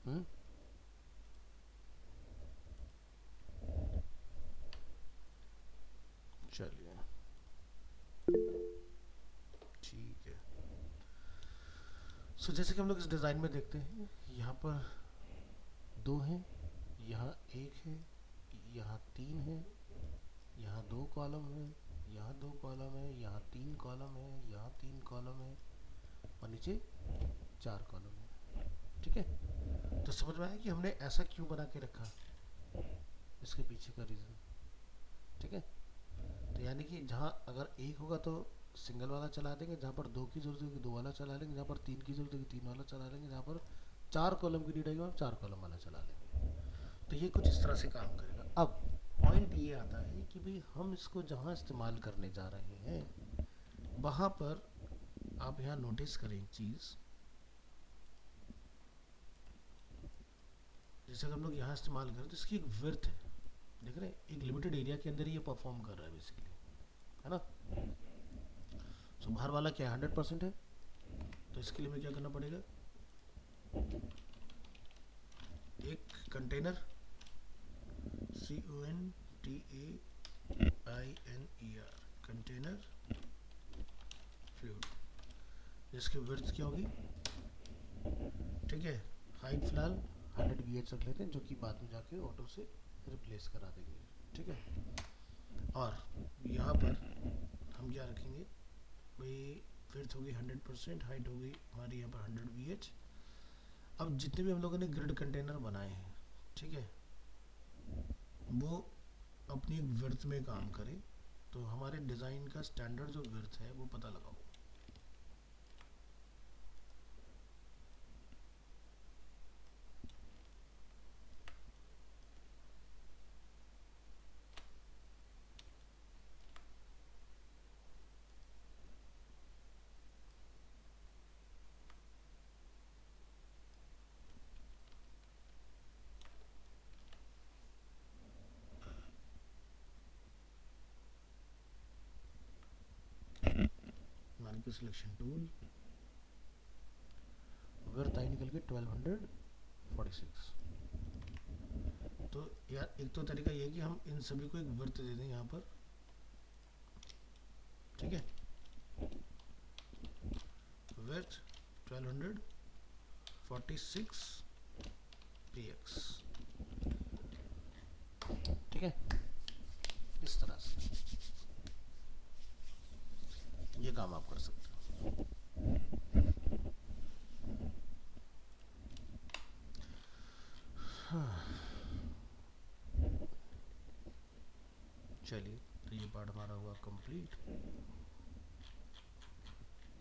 हम्म, चलिए ठीक है। सो जैसे कि हम लोग इस डिज़ाइन में देखते हैं, यहाँ पर दो हैं, यहाँ एक है, यहाँ तीन है, यहाँ दो कॉलम है, यहाँ दो कॉलम है, यहाँ तीन कॉलम है, यहाँ तीन कॉलम है, और नीचे चार कॉलम है। ठीक है, तो समझ में आया कि हमने ऐसा क्यों बना के रखा, इसके पीछे का रीज़न। ठीक है, तो यानी कि जहाँ अगर एक होगा तो सिंगल वाला चला देंगे, जहाँ पर दो की जरूरत होगी दो वाला चला लेंगे, जहाँ पर तीन की जरूरत होगी तीन वाला चला लेंगे, जहाँ पर चार कॉलम की नीड आएगी हम चार कॉलम वाला चला लेंगे। तो ये कुछ इस तरह से काम करेगा। अब पॉइंट ये आता है कि भाई हम इसको जहाँ इस्तेमाल करने जा रहे हैं वहाँ पर आप यहाँ नोटिस करें एक चीज़, जैसे अगर हम लोग यहाँ इस्तेमाल करें तो इसकी एक विर्थ है, देख रहे हैं, एक लिमिटेड एरिया के अंदर ही ये परफॉर्म कर रहा है बेसिकली, है ना। सो बाहर वाला क्या 100% है, तो इसके लिए हमें क्या करना पड़ेगा, एक कंटेनर, CONTAINER, कंटेनर फ्लूइड, जिसकी विड्थ क्या होगी, ठीक है, हाइट फिलहाल 100 VH रख लेते हैं, जो कि बाद में जाके ऑटो से रिप्लेस करा देंगे। ठीक है, और यहाँ पर हम क्या रखेंगे भाई, विड्थ होगी 100%, हाइट होगी हमारी यहाँ पर 100 VH। अब जितने भी हम लोगों ने ग्रिड कंटेनर बनाए हैं, ठीक है, वो अपनी एक विड्थ में काम करें, तो हमारे डिज़ाइन का स्टैंडर्ड जो विड्थ है वो पता लगाओ। मान के सिलेक्शन टूल, विड्थ आई निकल के 1246। तो यार एक तो तरीका ये है कि हम इन सभी को एक विड्थ दे दें यहाँ पर, ठीक है, विड्थ 1246 px, ठीक है, इस तरह से ये काम आप कर सकते हो। चलिए, तो ये पार्ट हमारा हुआ कंप्लीट।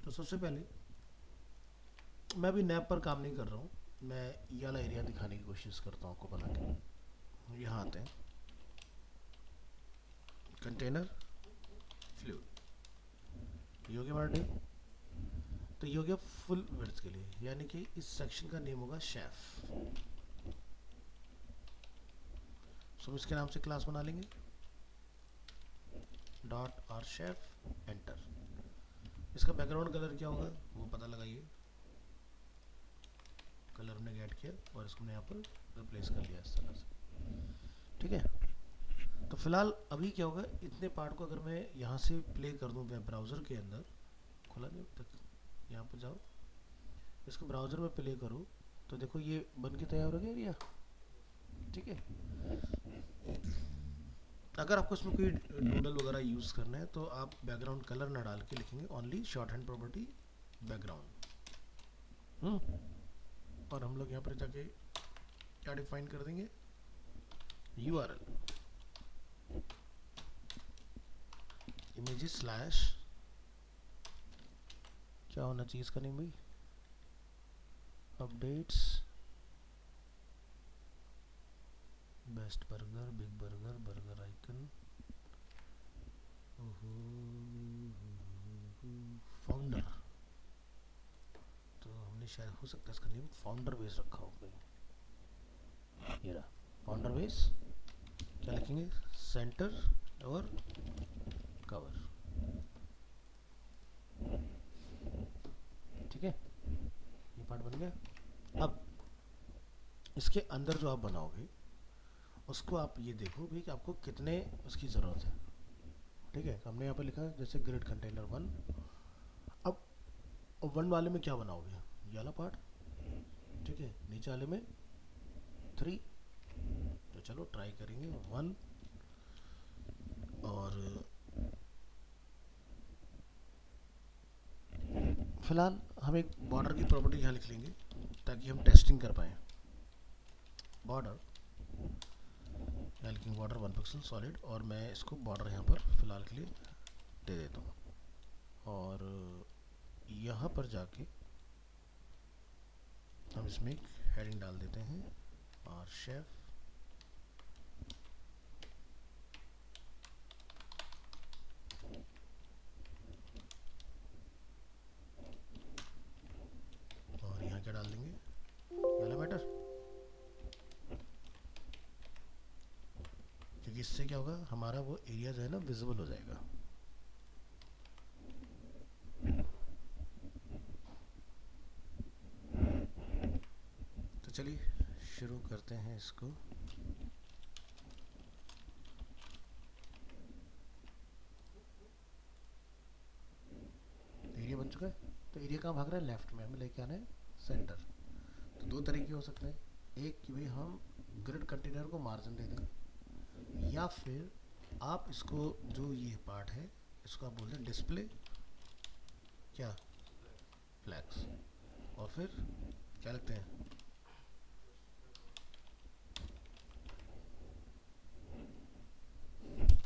तो सबसे पहले मैं अभी नैप पर काम नहीं कर रहा हूँ, मैं ये वाला एरिया दिखाने की कोशिश करता हूँ आपको बना के। यहाँ आते हैं, कंटेनर फ्लूइड, ये हो गया हमारा डिव। तो ये हो गया फुल विड्थ के लिए, यानी कि इस सेक्शन का नेम होगा शेफ। सो इसके नाम से क्लास बना लेंगे, डॉट आर शेफ, एंटर। इसका बैकग्राउंड कलर क्या होगा वो पता लगाइए, कलर हमने गेट किया और इसको हमने यहाँ पर रिप्लेस कर लिया इस तरह से। ठीक है, तो फिलहाल अभी क्या होगा, इतने पार्ट को अगर मैं यहाँ से प्ले कर दूँ वेब ब्राउज़र के अंदर, खुला नहीं अब तक, यहाँ पर जाओ, इसको ब्राउज़र में प्ले करो, तो देखो ये बन के तैयार हो गया एरिया। ठीक है, अगर आपको इसमें कोई डूडल वगैरह यूज़ करना है तो आप बैकग्राउंड कलर ना डाल के लिखेंगे only short hand property background. और हम लोग यहाँ पर जाके क्या डिफाइन कर देंगे, URL इमेजेस स्लैश क्या होना चाहिए इसका नेम भाई, updates best burger, big burger, burger icon, founder. तो हमने शायद हो सकता है इसका नेम फाउंडर बेस रखा हो कहीं, ये रहा फाउंडर बेस। क्या लिखेंगे, सेंटर और कवर। ठीक है, ये पार्ट बन गया। अब इसके अंदर जो आप बनाओगे उसको आप ये देखो भाई कि आपको कितने उसकी ज़रूरत है। ठीक है, हमने यहाँ पे लिखा है जैसे ग्रिड कंटेनर 1। अब 1 वाले में क्या बनाओगे, ये वाला पार्ट। ठीक है, नीचे वाले में 3। तो चलो ट्राई करेंगे 1। और फिलहाल हम एक बॉर्डर की प्रॉपर्टी यहाँ लिख लेंगे ताकि हम टेस्टिंग कर पाएँ। बॉर्डर यहाँ लिखेंगे बॉर्डर 1 पिक्सल सॉलिड, और मैं इसको बॉर्डर यहाँ पर फिलहाल के लिए दे देता हूँ। और यहाँ पर जाके हम इसमें एक हेडिंग डाल देते हैं और शेफ। और यहाँ क्या डाल देंगे, येलो मैटर, क्योंकि इससे क्या होगा हमारा वो एरिया जो है ना विजिबल हो जाएगा। तो चलिए शुरू करते हैं इसको। एरिया बन चुका है। तो एरिया कहाँ भाग रहा है, लेफ्ट में, हमें लेके आना है सेंटर। तो दो तरीके हो सकते हैं, एक कि भाई हम ग्रिड कंटेनर को मार्जिन दे दें, या फिर आप इसको जो ये पार्ट है इसको आप बोलते हैं डिस्प्ले क्या फ्लैग्स, और फिर क्या लिखते हैं,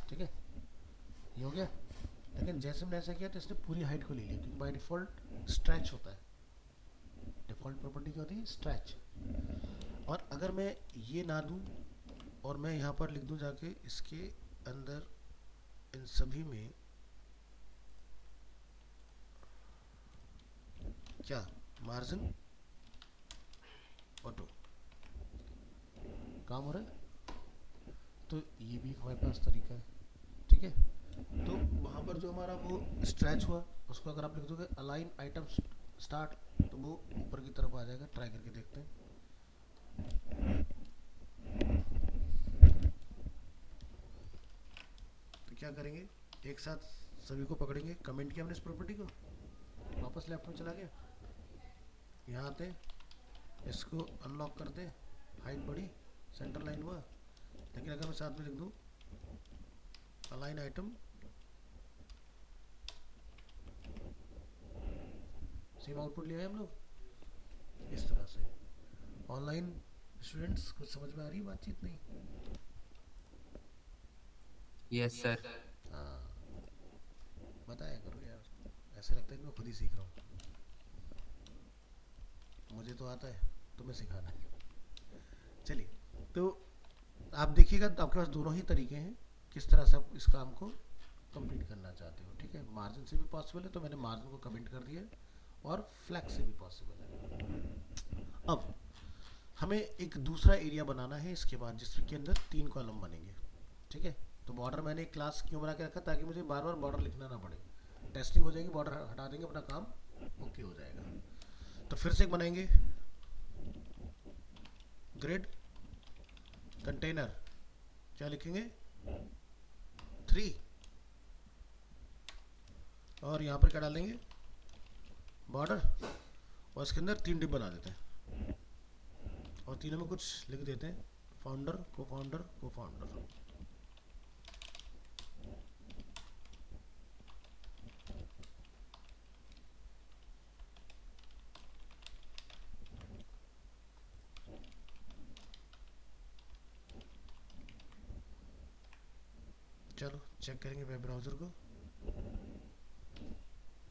ठीक है ये हो गया। लेकिन जैसे मैंने ऐसा किया तो इसने पूरी हाइट को ले लिया, क्योंकि बाय डिफ़ॉल्ट स्ट्रेच होता है। डिफ़ॉल्ट प्रॉपर्टी क्या होती है, स्ट्रेच। और अगर मैं ये ना दूं और मैं यहाँ पर लिख दूं जाके इसके अंदर इन सभी में क्या मार्जिन ऑटो, काम हो रहा है। तो ये भी हमारे पास तरीका है। ठीक है, तो वहाँ पर जो हमारा वो स्ट्रेच हुआ उसको अगर आप लिख दोगे अलाइन आइटम स्टार्ट, तो वो ऊपर की तरफ आ जाएगा। ट्राई करके देखते हैं। तो क्या करेंगे, एक साथ सभी को पकड़ेंगे। कमेंट किया हमने इस प्रॉपर्टी को, वापस लेफ्ट में चला गया, यहाँ आते हैं, इसको अनलॉक करते हैं, हाइट बढ़ी, सेंटर लाइन हुआ। लेकिन अगर मैं साथ में लिख दूँ अलाइन आइटम, सेम आउटपुट लिया है हम लोग इस तरह से। ऑनलाइन स्टूडेंट्स कुछ समझ में आ रही है बातचीत नहीं? Yes sir. हाँ, बताया करो यार, ऐसा लगता है कि मैं खुद ही सीख रहा हूँ। मुझे तो आता है, तुम्हें सिखाना है। चलिए, तो आप देखिएगा तो आपके पास दोनों ही तरीके हैं किस तरह से आप इस काम को कंप्लीट करना चाहते हो। ठीक है, मार्जिन से भी पॉसिबल है, तो मैंने मार्जिन को कमेंट कर दिया, और फ्लैक्स से भी पॉसिबल है। अब हमें एक दूसरा एरिया बनाना है इसके बाद, जिसके अंदर 3 कॉलम बनेंगे। ठीक है, तो बॉर्डर मैंने एक क्लास क्यों बना के रखा, ताकि मुझे बार बार बॉर्डर लिखना ना पड़े। टेस्टिंग हो जाएगी, बॉर्डर हटा देंगे, अपना काम ओके हो जाएगा। तो फिर से एक बनाएंगे ग्रिड कंटेनर, क्या लिखेंगे 3, और यहाँ पर क्या डालेंगे बॉर्डर, और इसके अंदर 3 डिप बना देते हैं, और तीनों में कुछ लिख देते हैं, फाउंडर को फाउंडर को फाउंडर। चलो चेक करेंगे वेब ब्राउज़र को,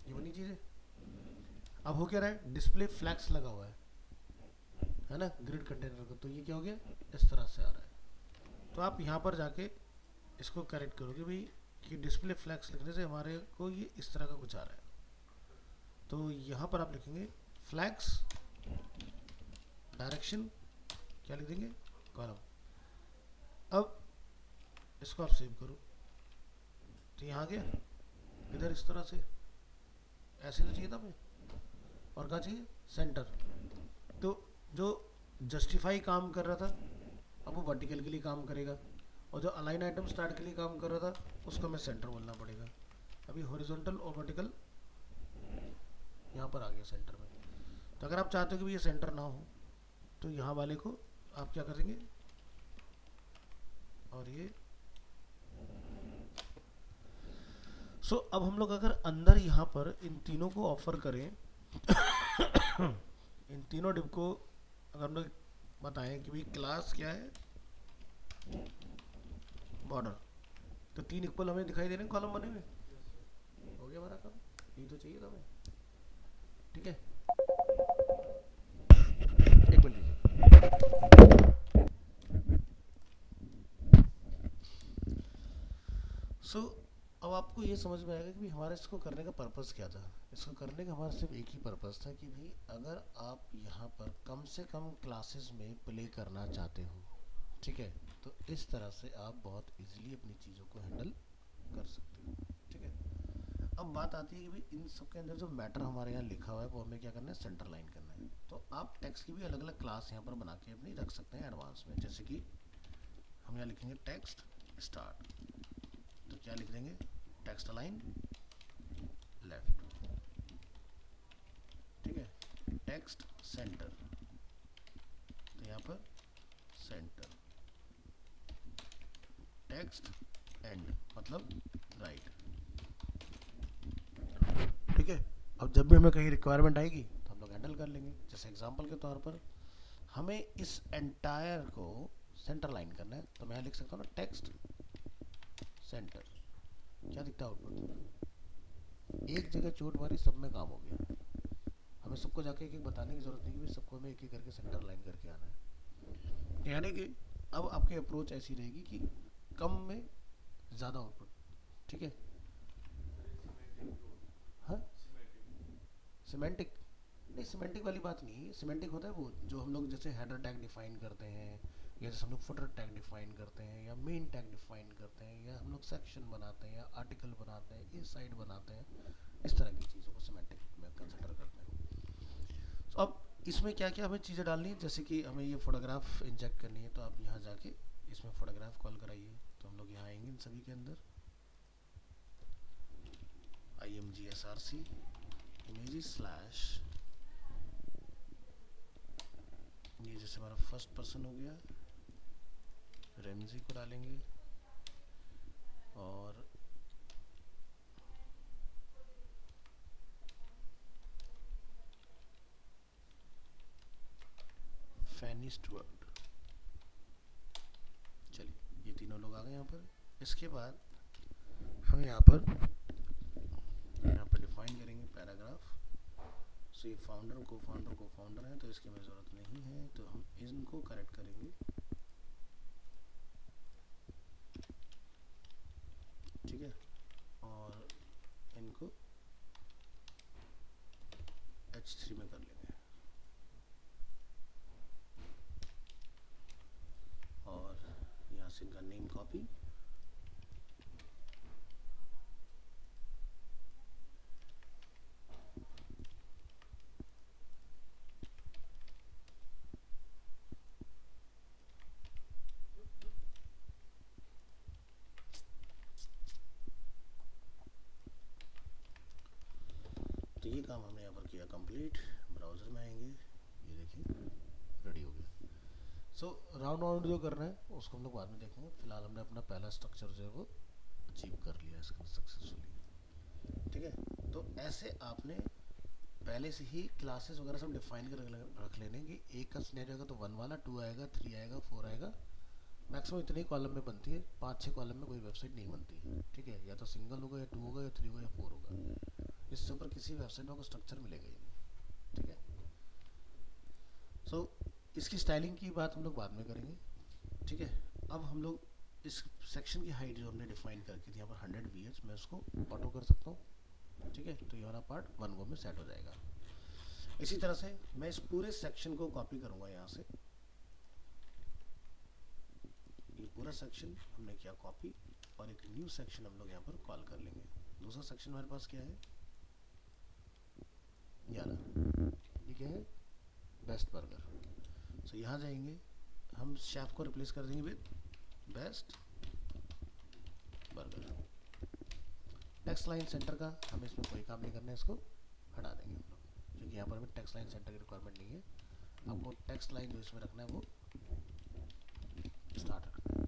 ये बनी चीज़ है। अब हो क्या रहा है, डिस्प्ले फ्लैक्स लगा हुआ है ना ग्रिड कंटेनर को, तो ये क्या हो गया, इस तरह से आ रहा है। तो आप यहाँ पर जाके इसको करेक्ट करोगे भाई कि डिस्प्ले फ्लैक्स लिखने से हमारे को ये इस तरह का कुछ आ रहा है। तो यहाँ पर आप लिखेंगे फ्लैक्स डायरेक्शन, क्या लिख देंगे कॉलम। अब इसको आप सेव करो, तो यहाँ गया इधर इस तरह से, ऐसे तो चाहिए था हमें, और क्या चाहिए सेंटर। तो जो जस्टिफाई काम कर रहा था, अब वो वर्टिकल के लिए काम करेगा, और जो अलाइन आइटम स्टार्ट के लिए काम कर रहा था उसको हमें सेंटर बोलना पड़ेगा। अभी हॉरिजॉन्टल और वर्टिकल यहाँ पर आ गया सेंटर में। तो अगर आप चाहते हो कि भी ये सेंटर ना हो तो यहाँ वाले को आप क्या करेंगे, और ये अब हम लोग अगर अंदर यहाँ पर इन तीनों को ऑफर करें इन तीनों डिव को अगर हम लोग बताएं कि भाई क्लास क्या है, बॉर्डर, तो 3 इक्वल हमें दिखाई दे रहे हैं कॉलम बने हुए, हो गया हमारा काम, यही तो चाहिए था हमें। ठीक है, एक मिनट अब आपको ये समझ में आएगा कि हमारे इसको करने का पर्पस क्या था। इसको करने का हमारा सिर्फ एक ही पर्पस था कि भाई अगर आप यहाँ पर कम से कम क्लासेस में प्ले करना चाहते हो, ठीक है, तो इस तरह से आप बहुत इजीली अपनी चीज़ों को हैंडल कर सकते हो। ठीक है, अब बात आती है कि भाई इन सब के अंदर जो मैटर हमारे यहाँ लिखा हुआ है वो हमें क्या करना है, सेंटर लाइन करना है। तो आप टेक्स्ट की भी अलग अलग क्लास यहाँ पर बना के अपनी रख सकते हैं एडवांस में। जैसे कि हम यहाँ लिखेंगे टेक्स्ट स्टार्ट, तो क्या लिख देंगे, टेक्स्ट अलाइन लेफ्ट। ठीक है, टेक्स्ट सेंटर, तो यहाँ पर सेंटर, टेक्स्ट एंड मतलब राइट। ठीक है, अब जब भी हमें कहीं रिक्वायरमेंट आएगी तो हम लोग हैंडल कर लेंगे। जैसे एग्जांपल के तौर पर हमें इस एंटायर को सेंटर लाइन करना है, तो मैं लिख सकता हूँ ना टेक्स्ट सेंटर। क्या दिखता है आउटपुट, एक जगह चोट मारी सब में काम हो गया। हमें सबको जाके एक एक बताने की जरूरत नहीं कि भाई सबको हमें एक एक करके सेंटर लाइन करके आना है। यानी कि अब आपकी अप्रोच ऐसी रहेगी कि कम में ज़्यादा आउटपुट। ठीक है, हाँ, सिमेंटिक नहीं, सिमेंटिक वाली बात नहीं है। सिमेंटिक होता है वो जो हम लोग जैसे हेडर टैग डिफाइन करते हैं, या जैसे हम लोग फुटर टैग डिफाइन करते हैं, या मेन टैग डिफाइन करते हैं, या हम लोग सेक्शन बनाते हैं, या आर्टिकल बनाते हैं, इनसाइड बनाते हैं, इस तरह की चीज़ों को सिमेंटिक में कंसिडर करते हैं। तो अब इसमें क्या क्या हमें चीज़ें डालनी है, जैसे कि हमें ये फोटोग्राफ इंजेक्ट करनी है, तो आप यहाँ जाके इसमें फोटोग्राफ कॉल कराइए। तो हम लोग यहाँ आएंगे इन सभी के अंदर imgsrc images स्लैश, ये जैसे हमारा फर्स्ट पर्सन हो गया, रेमजी को डालेंगे, और फैनी स्टुअर्ट। चलिए ये तीनों लोग आ गए यहाँ पर। इसके बाद हम यहाँ पर डिफाइन करेंगे पैराग्राफ। सो ये फाउंडर को फाउंडर है, तो इसकी हमें ज़रूरत नहीं है, तो हम इनको करेक्ट करेंगे। ठीक है, और इनको H3 में कर लेंगे, और यहाँ से इनका नेम कॉपी, तो ये काम हमने यहाँ पर किया कंप्लीट। ब्राउज़र में आएंगे, ये देखिए रेडी हो गया। राउंड राउंड जो करना है उसको हम लोग बाद में देखेंगे। फिलहाल हमने अपना पहला स्ट्रक्चर जो है वो अचीव कर लिया इसका सक्सेसफुली। ठीक है, तो ऐसे आपने पहले से ही क्लासेस वगैरह सब डिफाइन कर रख लेने कि एक का सिनेरियो आएगा तो 1 वाला, 2 आएगा, 3 आएगा, 4 आएगा। मैक्सिमम इतने ही कॉलम में बनती है, 5-6 कॉलम में कोई वेबसाइट नहीं बनती। ठीक है, या तो सिंगल होगा, या 2 होगा, या 3 होगा, या 4 होगा। इससे ऊपर किसी वेबसाइट में आपको स्ट्रक्चर मिलेगा ही नहीं। ठीक है, इसकी स्टाइलिंग की बात हम लोग बाद में करेंगे। ठीक है, अब हम लोग इस सेक्शन की हाइट जो हमने डिफाइन करके थी यहाँ पर 100 VH, मैं उसको ऑटो कर सकता हूँ। ठीक है, तो ये वाला पार्ट 1 गो में सेट हो जाएगा। इसी तरह से मैं इस पूरे सेक्शन को कॉपी करूँगा यहाँ से। ये पूरा सेक्शन हमने किया कॉपी, और एक न्यू सेक्शन हम लोग यहाँ पर कॉल कर लेंगे। दूसरा सेक्शन हमारे पास क्या है, ये क्या है, बेस्ट बर्गर। सो यहाँ जाएंगे, हम शेफ को रिप्लेस कर देंगे with best burger. Text line centre का हमें इसमें कोई काम नहीं करना है, इसको हटा देंगे हम लोग, क्योंकि यहाँ पर हमें टेक्स्ट लाइन सेंटर की रिक्वायरमेंट नहीं है। आपको टेक्स्ट लाइन जो इसमें रखना है वो स्टार्ट रखना है,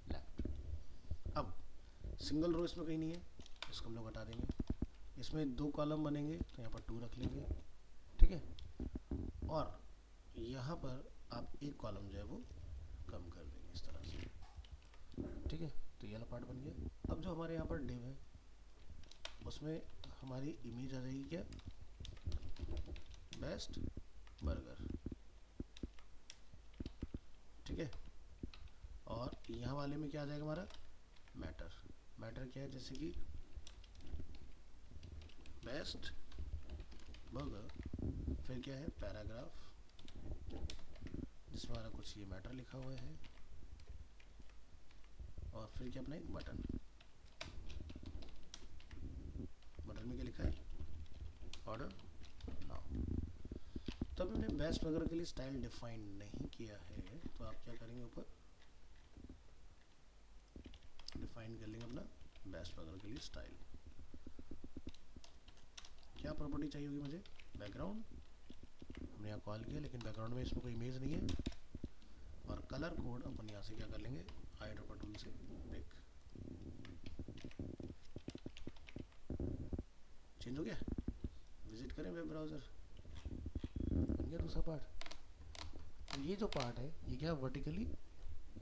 लेफ्ट। अब सिंगल रो इसमें कहीं नहीं है, इसको हम लोग हटा देंगे। इसमें 2 कॉलम बनेंगे तो यहाँ पर 2 रख लेंगे, ठीक है। और यहाँ पर आप एक कॉलम जो है वो कम कर देंगे इस तरह से, ठीक है। तो ये वाला पार्ट बन गया। अब जो हमारे यहाँ पर डिव है उसमें हमारी इमेज आ जाएगी क्या, बेस्ट बर्गर, ठीक है। और यहाँ वाले में क्या आ जाएगा हमारा, मैटर। मैटर क्या है, जैसे कि बेस्ट बर्गर, फिर क्या है पैराग्राफ जिसमें हमारा कुछ ये मैटर लिखा हुआ है, और फिर क्या अपना एक बटन। बटन में क्या लिखा है, ऑर्डर नाउ। तब हमने बेस्ट बर्गर के लिए स्टाइल डिफाइन नहीं किया है, तो आप क्या करेंगे, ऊपर डिफाइन कर लेंगे अपना बेस्ट बर्गर के लिए स्टाइल। क्या प्रॉपर्टी चाहिए होगी मुझे, बैकग्राउंड हमने यहाँ कॉल किया, लेकिन बैकग्राउंड में इसमें कोई इमेज नहीं है। और कलर कोड अपन यहाँ से क्या कर लेंगे, आई ड्रॉपर टूल से पिक, चेंज हो गया। विजिट करें वेब ब्राउज़र, बन गया दूसरा पार्ट। तो ये जो पार्ट है ये क्या वर्टिकली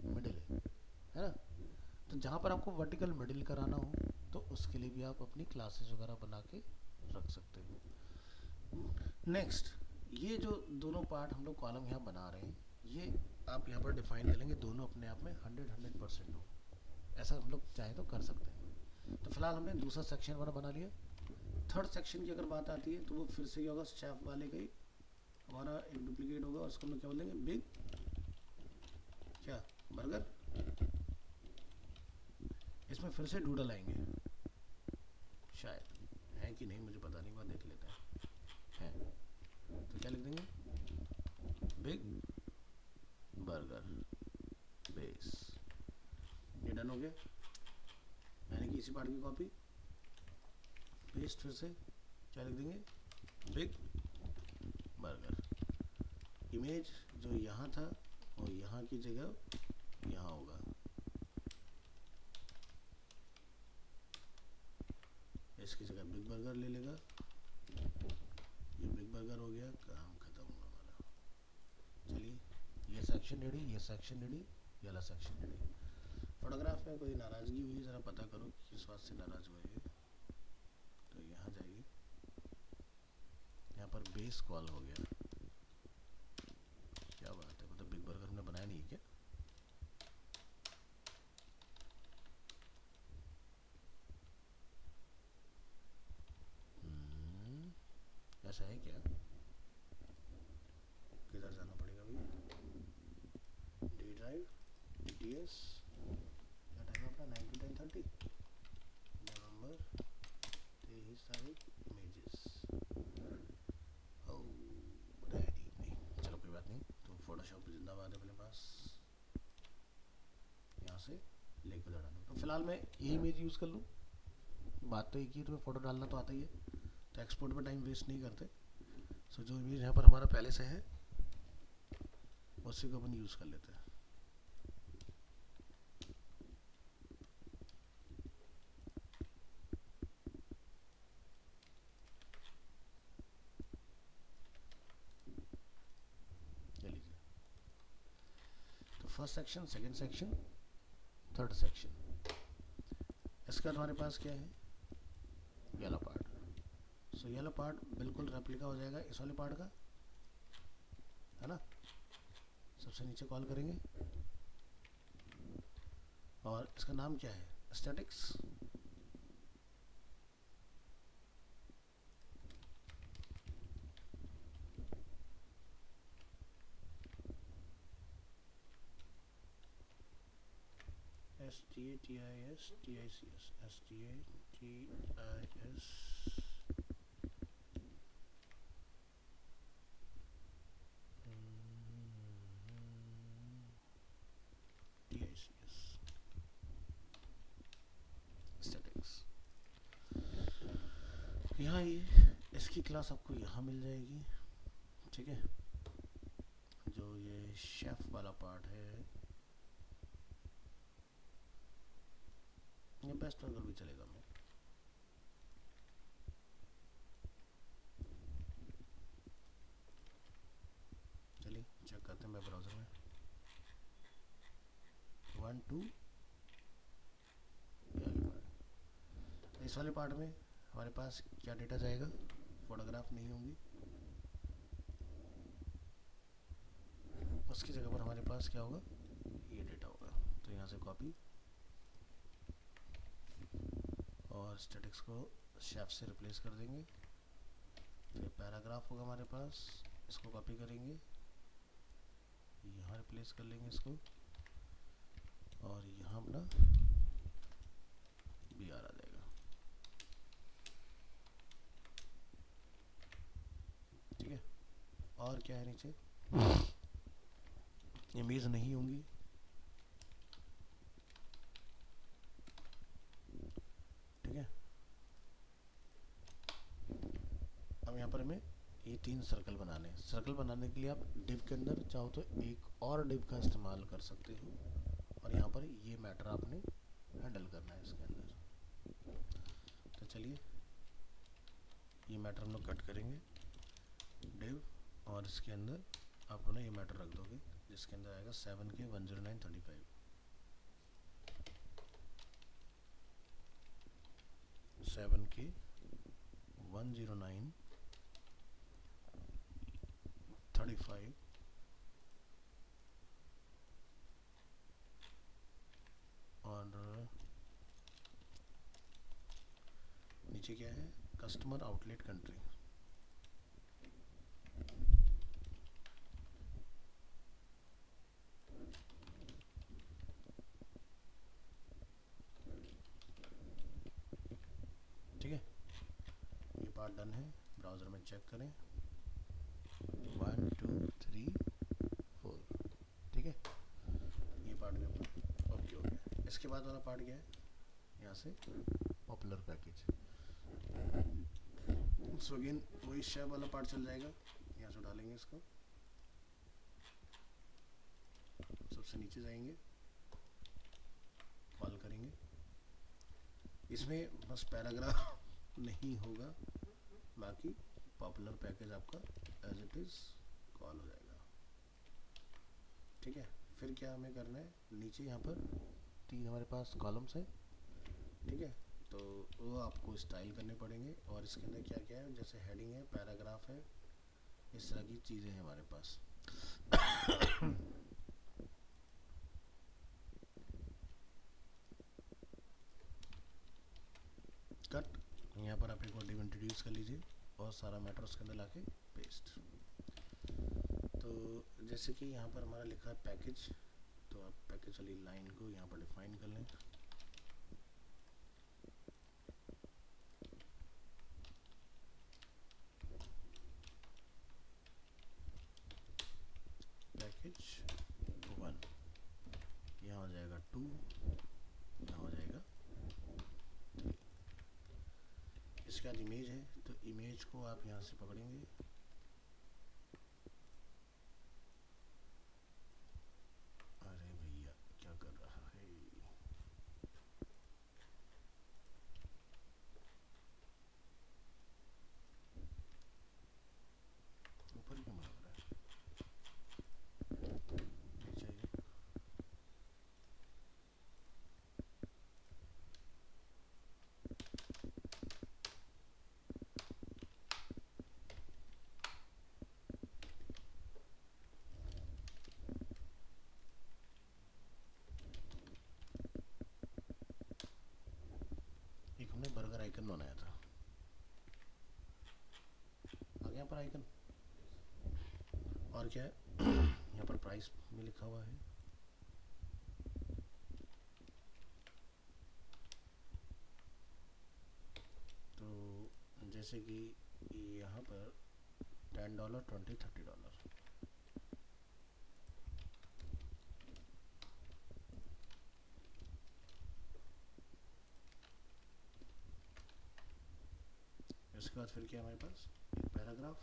मिडिल है ना। तो जहाँ पर आपको वर्टिकल मिडिल कराना हो तो उसके लिए भी आप अपनी क्लासेस वगैरह बना के रख सकते हो। नेक्स्ट, ये जो दोनों पार्ट हम लोग कॉलम यहाँ बना रहे हैं, ये आप यहाँ पर डिफाइन कर लेंगे दोनों अपने आप में 100% हो, ऐसा हम लोग चाहे तो कर सकते हैं। तो फिलहाल हमने दूसरा सेक्शन वाला बना लिया। थर्ड सेक्शन की अगर बात आती है तो वो फिर से क्या होगा, शेफ वाले का ही हमारा एक डुप्लीकेट होगा, और उसको हम लोग क्या बोलेंगे, बिग क्या बर्गर। इसमें फिर से डूडल आएंगे, शायद है कि नहीं मुझे पता नहीं, बात देख लेते हैं। है तो क्या लिख देंगे, बिग बर्गर बेस। ये डन हो गया, यानी कि इसी पार्ट की कॉपी पेस्ट, फिर से क्या लिख देंगे, बिग बर्गर। इमेज जो यहाँ था वो यहाँ की जगह यहाँ होगा, इसकी जगह बिग बर्गर ले लेगा। ये बिग बर्गर हो गया, काम खत्म हुआ हमारा। चलिए, ये सेक्शन रेडी, ये सेक्शन रेडी, ये वाला सेक्शन रेडी। फोटोग्राफ में कोई नाराज़गी हुई ज़रा पता करो किस बात से नाराज़ हुए हैं। तो यहाँ जाइए, यहाँ पर बेस कॉल हो गया, क्या बात है, मतलब बिग बर्गर हमने बनाया नहीं है क्या। ऐसा है क्या, किधर जाना पड़ेगा भैया, डी ड्राइव, DTS, क्या टाइम है अपना 9 to 10:30, नवंबर 23 तारीख, इमेजेस। ओ रेडी, चलो कोई बात नहीं, तो फोटोशॉप जिंदाबाद है अपने पास, यहाँ से लेके उधर डालूँ। तो फिलहाल मैं ये इमेज यूज़ कर लूँ, बात तो एक ही, तुम्हें फ़ोटो डालना तो आता ही है, तो एक्सपोर्ट में टाइम वेस्ट नहीं करते। सो जो इमेज यहाँ पर हमारा पहले से है उसी को अपन यूज़ कर लेते हैं। First section, second section, third section. इसके बाद हमारे पास क्या है, yellow part. So yellow part बिल्कुल रेप्लिका हो जाएगा इस वाले पार्ट का, है ना। सबसे नीचे कॉल करेंगे, और इसका नाम क्या है, स्टैटिक्स। STATIS यहाँ ये इसकी क्लास आपको यहाँ मिल जाएगी, ठीक है। जो ये शेफ वाला पार्ट है, ये बेस्ट अगर भी चलेगा। मैं चलिए चेक करते हैं मैं ब्राउज़र में। 1 2 इस वाले पार्ट में हमारे पास क्या डेटा जाएगा, फोटोग्राफ नहीं होंगी, उसकी जगह पर हमारे पास क्या होगा, ये डेटा होगा। तो यहाँ से कॉपी और स्टैटिक्स को शेफ से रिप्लेस कर देंगे। ये पैराग्राफ होगा हमारे पास, इसको कॉपी करेंगे, यहाँ रिप्लेस कर लेंगे इसको, और यहाँ अपना BR आ जाएगा, ठीक है। और क्या है नीचे, इमेज नहीं होंगी, ठीक है। अब यहाँ पर हमें ये 3 सर्कल बनाने हैं। सर्कल बनाने के लिए आप डिव के अंदर चाहो तो एक और डिव का इस्तेमाल कर सकते हो, और यहाँ पर ये मैटर आपने हैंडल करना है इसके अंदर। तो चलिए ये मैटर हम लोग कट करेंगे डिव, और इसके अंदर आप अपना ये मैटर रख दोगे जिसके अंदर आएगा 7K 10935, 7K 10935, और नीचे क्या है, कस्टमर आउटलेट कंट्री, ठीक है। ये पार्ट डन है, ब्राउज़र में चेक करें, 1 2 3 4, ठीक है। ये पार्ट भी अपना ओके हो गया। इसके बाद वाला पार्ट क्या है, यहाँ से पॉपुलर पैकेज, सो अगेन वही शेफ वाला पार्ट चल जाएगा। यहाँ से डालेंगे इसको, सबसे नीचे जाएंगे, कॉल करेंगे, इसमें बस पैराग्राफ नहीं होगा, बाकी पॉपुलर पैकेज आपका एज इट इज़ कॉल हो जाएगा, ठीक है। फिर क्या हमें करना है, नीचे यहाँ पर 3 हमारे पास कॉलम्स हैं, ठीक है। तो वो आपको स्टाइल करने पड़ेंगे, और इसके अंदर क्या क्या है, जैसे हेडिंग है, पैराग्राफ है, इस तरह की चीज़ें हैं हमारे पास। कट, यहाँ पर आप एक और डिव इंट्रोड्यूस कर लीजिए और सारा मैटर उसके अंदर लाके पेस्ट। तो जैसे कि यहाँ पर हमारा लिखा है पैकेज, तो आप पैकेज वाली लाइन को यहाँ पर डिफाइन कर लें, पैकेज 1, यहाँ हो जाएगा 2, यहाँ हो जाएगा 3। इसके बाद इमेज है, तो इमेज को आप यहाँ से पकड़ेंगे, अरे भैया क्या कर रहा है, ऊपर ही क्यों बना रहा है, नीचे आइए। एक हमने बर्गर आइकन बनाया था, आ गया यहाँ पर आइकन, और क्या है यहाँ पर प्राइस में लिखा हुआ है, तो जैसे कि यहाँ पर $10 20 $30, इसके बाद फिर क्या है हमारे पास, एक पैराग्राफ,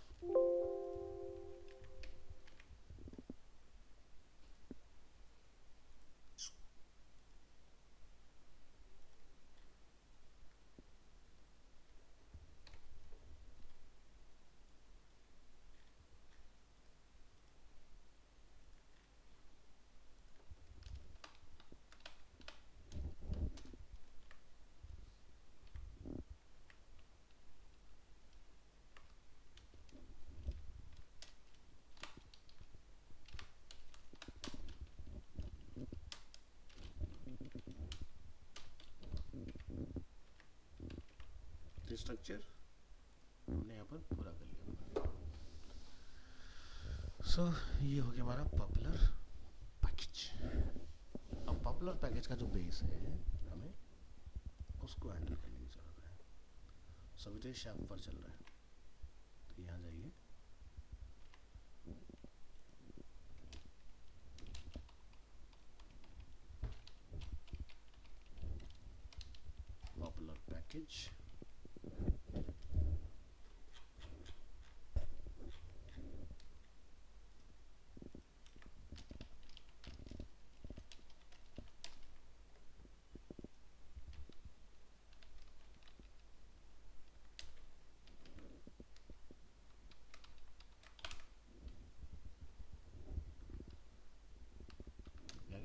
स्ट्रक्चर हमने यहाँ पर पूरा कर लिया। सो ये हो गया हमारा पॉपुलर पैकेज। अब पॉपुलर पैकेज का जो बेस है हमें उसको हैंडल करने की जरूरत है। सभी तो शैम्प पर चल रहा है, तो यहाँ जाइए, पॉपुलर पैकेज,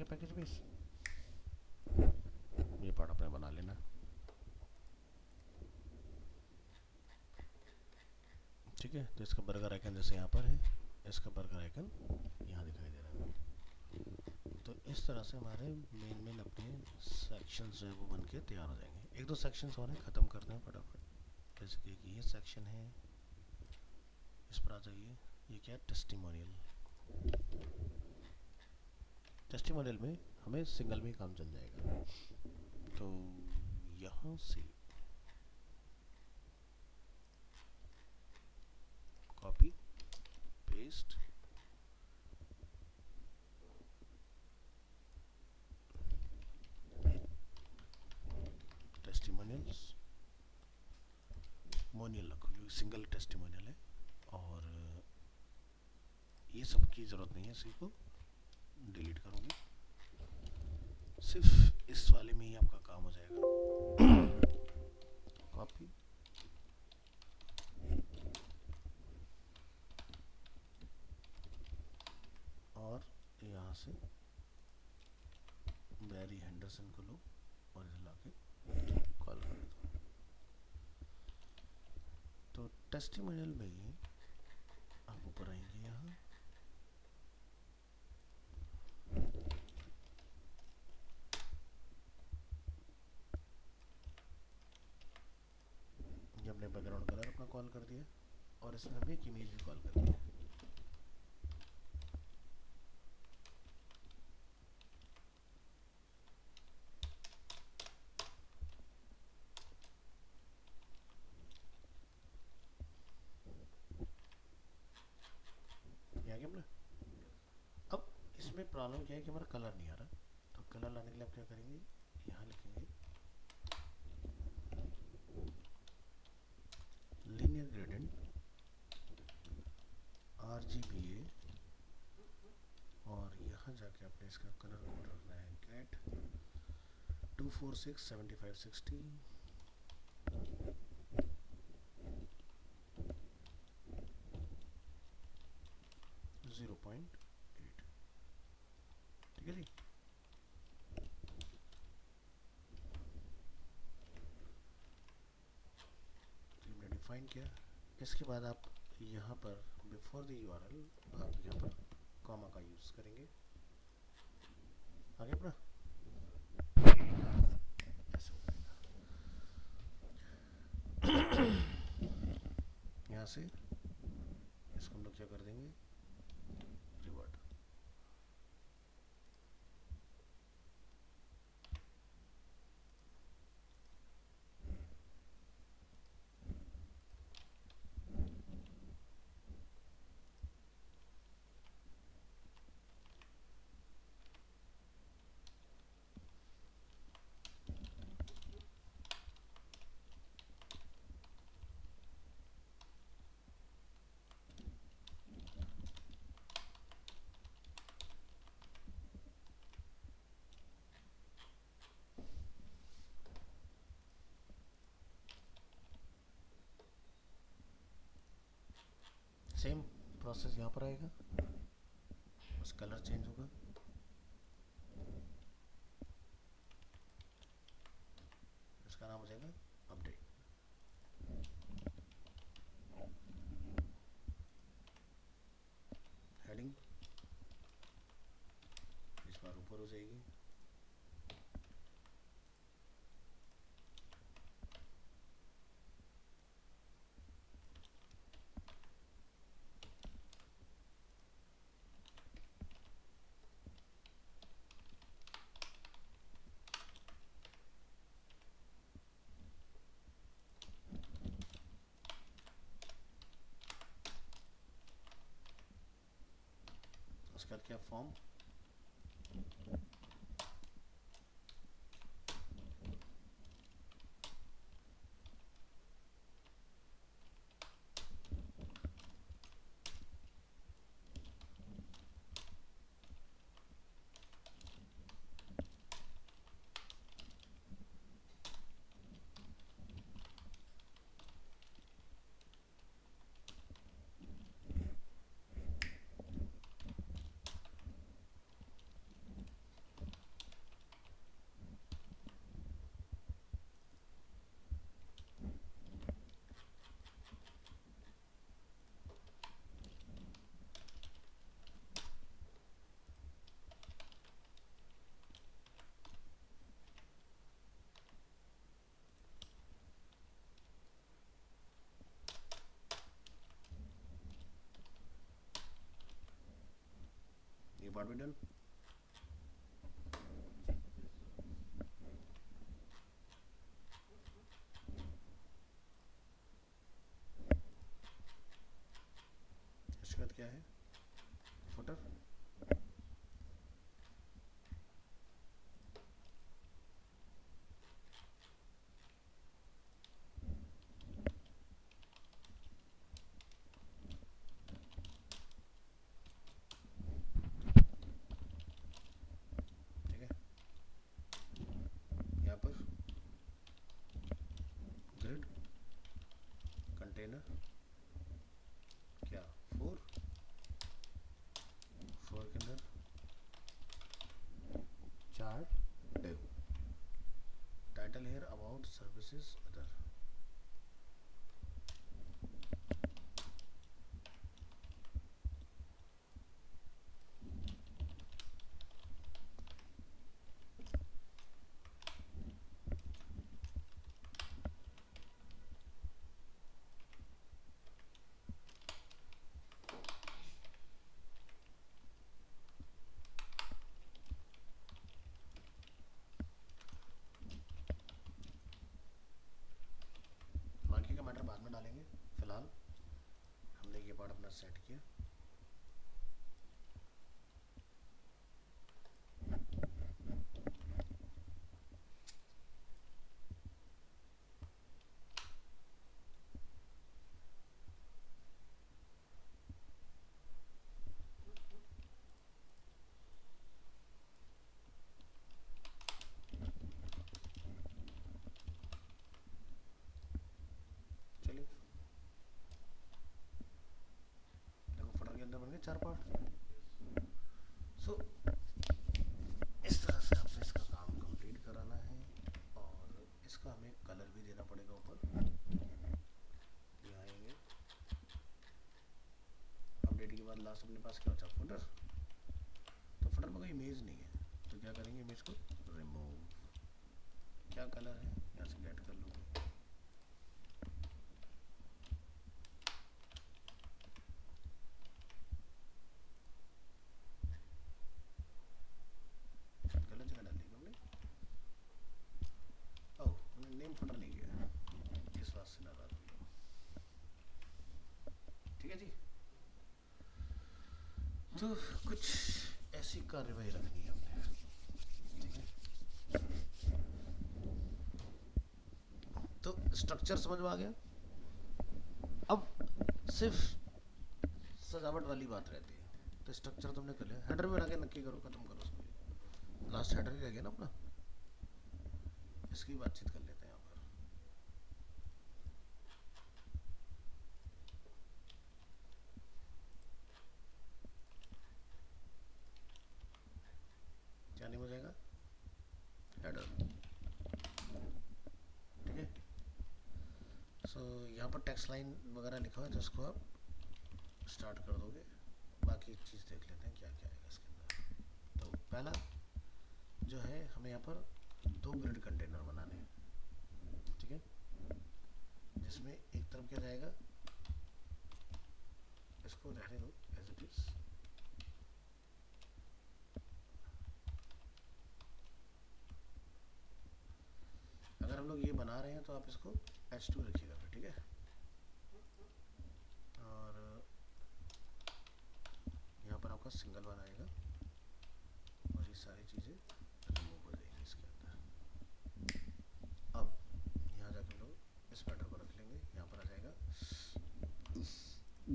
पैकेज बेस, ये पार्ट अपने बना लेना। ठीक है, तो इसका बर्गर आइकन जैसे यहाँ पर है, इसका बर्गर आइकन यहाँ दिखाई दे रहा है। तो इस तरह से हमारे मेन अपने सेक्शंस जो है वो बन के तैयार हो जाएंगे। एक दो सेक्शंस और हैं, ख़त्म करते हैं फटाफट। जैसे कि ये सेक्शन है, इस पर आ जाइए। ये क्या है, टेस्टिमोनियल। टेस्टिमोनियल में हमें सिंगल में काम चल जाएगा। तो यहाँ से कॉपी पेस्ट, टेस्टिमोनियल्स, मोनियल रखो क्योंकि सिंगल टेस्टिमोनियल है। और ये सब की ज़रूरत नहीं है, इसी को डिलीट करूँगी। सिर्फ इस वाले में ही आपका काम हो जाएगा। कॉपी, और यहाँ से बैरी हेंडरसन को लो और इधर लाके कॉल कर दो। तो टेस्टिमोनियल में ही आप ऊपर आएंगे, यहाँ हमने बैकग्राउंड कलर अपना कॉल कर दिया और इसमें हमें एक इमेज भी कॉल कर दिया। अब इसमें प्रॉब्लम क्या है कि हमारा कलर नहीं आ रहा, तो कलर लाने के लिए आप क्या करेंगे, यहाँ लिखेंगे लीनियर ग्रेडियंट RGBA, और यहाँ जाके आपने इसका कलर कोड रखना है गेट 246 75 60 0.8। ठीक है जी। हमने डिफाइन किया। इसके बाद आप यहाँ पर बिफोर द URL आप यहाँ पर कॉमा का यूज़ करेंगे। आगे अपना ऐसे हो जाएगा। यहाँ से इसको हम लोग क्या कर देंगे, रिवर्ट। सेम प्रोसेस यहाँ पर आएगा, बस कलर चेंज होगा। इसका नाम हो जाएगा अपडेट। हेडिंग इस बार ऊपर हो जाएगी। उसके बाद क्या, फॉर्म, ये पार्ट भी डन। इसके बाद क्या है, फुटर, ठीक है। यहाँ पर ग्रिड, कंटेनर, क्या, फोर के अंदर 4 div, title here about services other. बाकी का मैटर बाद में डालेंगे, फिलहाल हमने ये पार्ट अपना सेट किया। चलिए देखो, फुटर के अंदर बन गए 4 पार्ट। सो इस तरह से आपने इसका काम कंप्लीट कराना है, और इसका हमें कलर भी देना पड़ेगा ऊपर। यहाँ आएंगे, अपडेट के बाद लास्ट अपने पास क्या बचा, फुटर। तो फुटर में कोई इमेज नहीं है, तो क्या करेंगे, इमेज को रिमूव। क्या कलर है, यहाँ से गेट कर लूँगी। गलत जगह डाल दी हमने, ओह हमने नेम फुटर नहीं किया, इस बात से नाराज हुई। ठीक है जी, तो कुछ ऐसी कार्यवाही रखनी है हमने, ठीक है। तो स्ट्रक्चर समझ में आ गया। अब सिर्फ सजावट वाली बात रहती है, तो स्ट्रक्चर तुमने कर लिया, हेडर में आके नक्की करो, खत्म करो उसको। लास्ट हेडर ही रह गया ना अपना, इसकी बातचीत कर लेते हैं यहाँ पर। सो यहाँ पर टेक्स्ट लाइन वगैरह लिखा हुआ है, तो इसको आप स्टार्ट कर दोगे। बाकी चीज़ देख लेते हैं क्या क्या आएगा इसके अंदर। तो पहला जो है, हमें यहाँ पर 2 ग्रिड कंटेनर बनाने हैं, ठीक है, जिसमें एक तरफ क्या जाएगा, इसको रहने दो एज इट इज। अगर हम लोग ये बना रहे हैं तो आप इसको H2 रखिएगा फिर, ठीक है। और यहाँ पर आपका सिंगल बनाएगा और ये सारी चीज़ें रिमूव हो जाएंगी इसके अंदर। अब यहाँ जाकर लोग इस मैटर को रख लेंगे, यहाँ पर आ जाएगा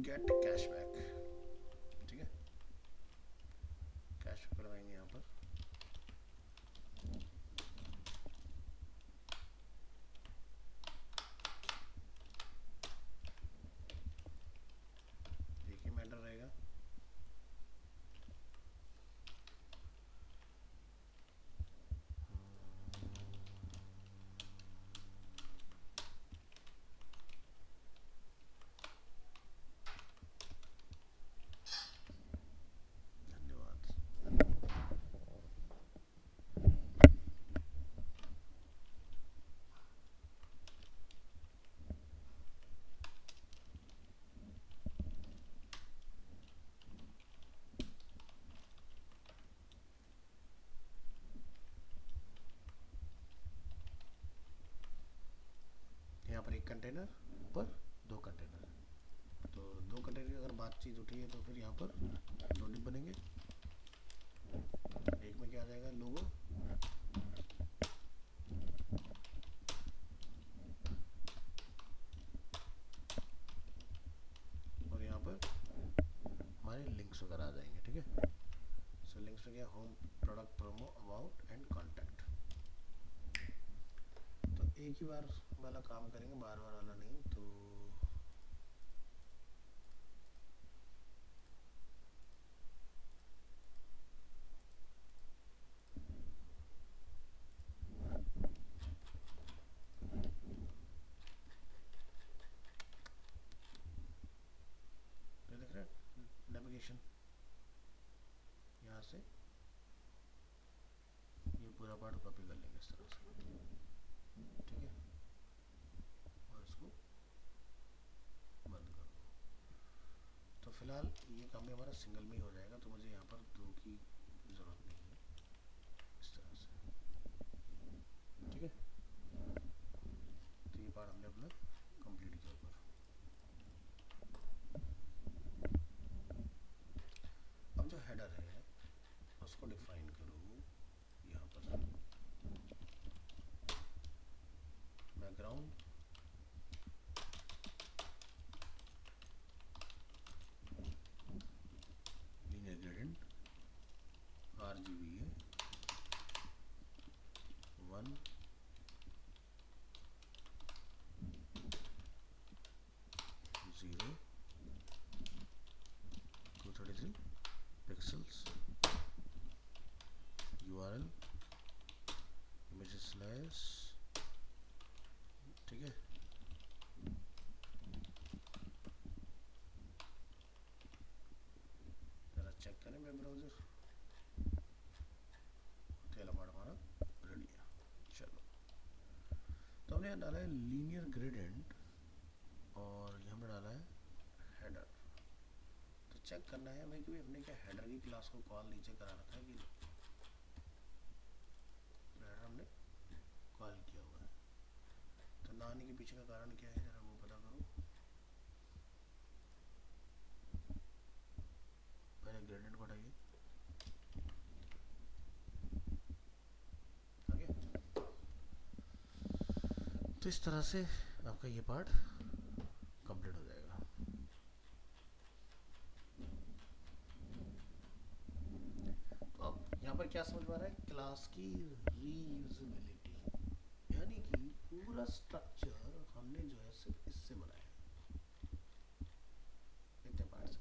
गेट कैशबैक, ठीक है। कैशबैक लगाएंगे यहाँ पर, एक ही मैटर रहेगा। यहाँ पर एक कंटेनर, ऊपर 2 कंटेनर, तो 2 कंटेनर की अगर बातचीत उठी है तो फिर यहाँ पर 2 डिप बनेंगे। एक में क्या आ जाएगा, लोगो, और यहाँ पर हमारे लिंक्स वगैरह आ जाएंगे, ठीक है। सो लिंक्स में क्या, home, product, promo, about and contact. तो एक ही बार वाला काम करेंगे, बार बार वाला नहीं। तो देख रहे हैं नेविगेशन, यहाँ से ये पूरा पार्ट कॉपी कर लेंगे इस तरह से, ठीक है, और इसको बंद कर दो। तो फिलहाल ये काम भी हमारा सिंगल में ही हो जाएगा, तो मुझे यहाँ पर 2 की ज़रूरत नहीं है, इस तरह से, ठीक है। तो ये पार्ट हमने अपना कंप्लीट किया ऊपर। अब जो हेडर है उसको डिफाइन करो, यहाँ पर बैकग्राउंड, लीनियर ग्रेडियंट, RGB है 1, 0, 233 पिक्सल्स, URL इमेज स्लैश, ठीक है। जरा चेक करें वेब ब्राउज़र, पहला पार्ट हमारा रेडी है। चलो, तो हमने यहाँ डाला है लीनियर ग्रेडियंट और यहाँ पे डाला है हेडर। तो चेक करना है हमें कि हमने क्या हेडर की क्लास को कॉल नीचे करा रखा है कि नहीं। हेडर हमने कॉल किया हुआ है, तो ना आने के पीछे का कारण क्या है, जरा वो पता करो। पहले ग्रेडियंट को हटाइए, आगे। तो इस तरह से आपका ये पार्ट कंप्लीट हो जाएगा। तो अब यहाँ पर क्या समझ में आ रहा है, क्लास की रीयूजेबिलिटी, यानी कि पूरा स्ट्रक्चर हमने जो है सिर्फ इससे बनाया है, इतने पार्ट से।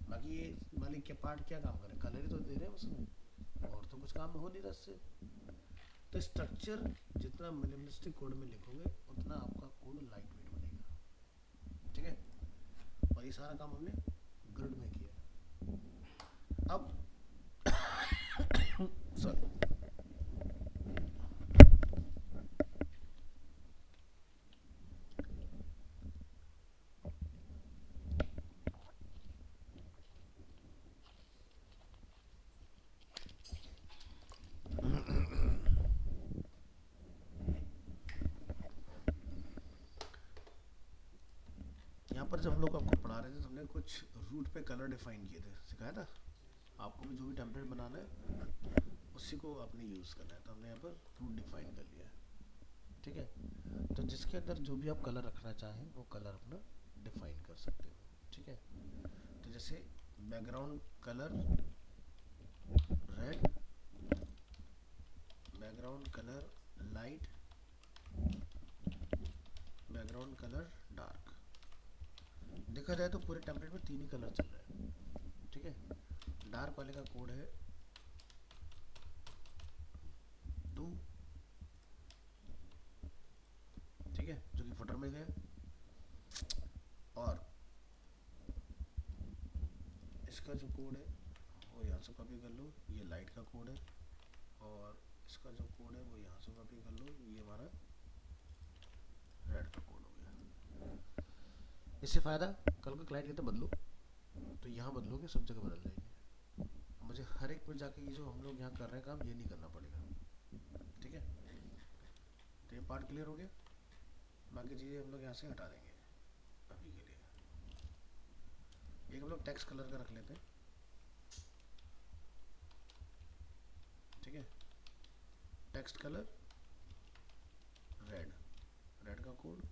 बाकी ये वाले के पार्ट क्या काम करें, कलर ही तो दे रहे हैं उसमें, और तो कुछ काम हो नहीं रहा इससे। तो स्ट्रक्चर जितना मिनिमलिस्टिक कोड में लिखोगे उतना आपका कोड लाइट वेट बनेगा। ये सारा काम हमने ग्रिड में किया। अब सॉरी, यहाँ पर जब हम लोग आपको पढ़ा रहे थे तो हमने कुछ रूट पे कलर डिफाइन किए थे, सिखाया था आपको भी। जो भी टेम्पलेट बनाना है उसी को आपने यूज़ करना है, तो हमने यहाँ पर रूट डिफाइन कर लिया है, ठीक है। तो जिसके अंदर जो भी आप कलर रखना चाहें वो कलर अपना डिफाइन कर सकते हो, ठीक है। तो जैसे background colour red, background colour light, background colour dark. देखा जाए तो पूरे टेम्पलेट में 3 ही कलर चल रहे हैं, ठीक है। डार्क वाले का कोड है 2, ठीक है, जो कि फुटर में गया। और इसका जो कोड है वो यहाँ से कॉपी कर लो, ये लाइट का कोड है। और इसका जो कोड है वो यहाँ से कॉपी कर लो, ये हमारा रेड का कोड हो गया। इससे फ़ायदा, कल को क्लाइंट कहते बदलो तो यहाँ बदलोगे सब जगह बदल जाएंगे। मुझे हर एक में जाके ये जो हम लोग यहाँ कर रहे हैं काम, ये नहीं करना पड़ेगा, ठीक है। तो ये पार्ट क्लियर हो गया। बाकी चीज़ें हम लोग यहाँ से हटा देंगे अभी के लिए। एक हम लोग टेक्स्ट कलर का रख लेते हैं, ठीक है। टेक्स्ट कलर रेड, रेड का कोड।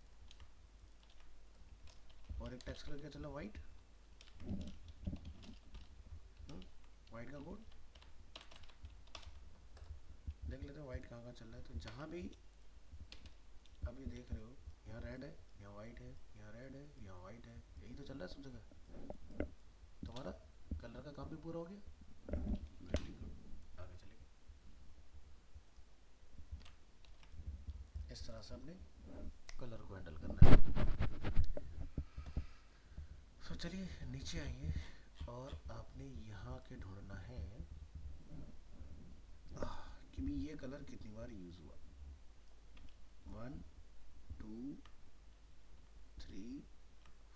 और एक टेक्स्ट कलर क्या चला, वाइट, वाइट का कोड देख लेते हैं वाइट कहाँ कहाँ चल रहा है। तो जहाँ भी अभी देख रहे हो, यहाँ रेड है, यहाँ वाइट है, यहाँ रेड है, यहाँ वाइट है, यही तो चल रहा है सब जगह। तुम्हारा कलर का काम भी पूरा हो गया। वेरी गुड, आगे चलेंगे। इस तरह से हमने कलर को हैंडल करना है। तो चलिए नीचे आइए और आपने यहाँ के ढूंढना है कि भी ये कलर कितनी बार यूज हुआ। 1 2 3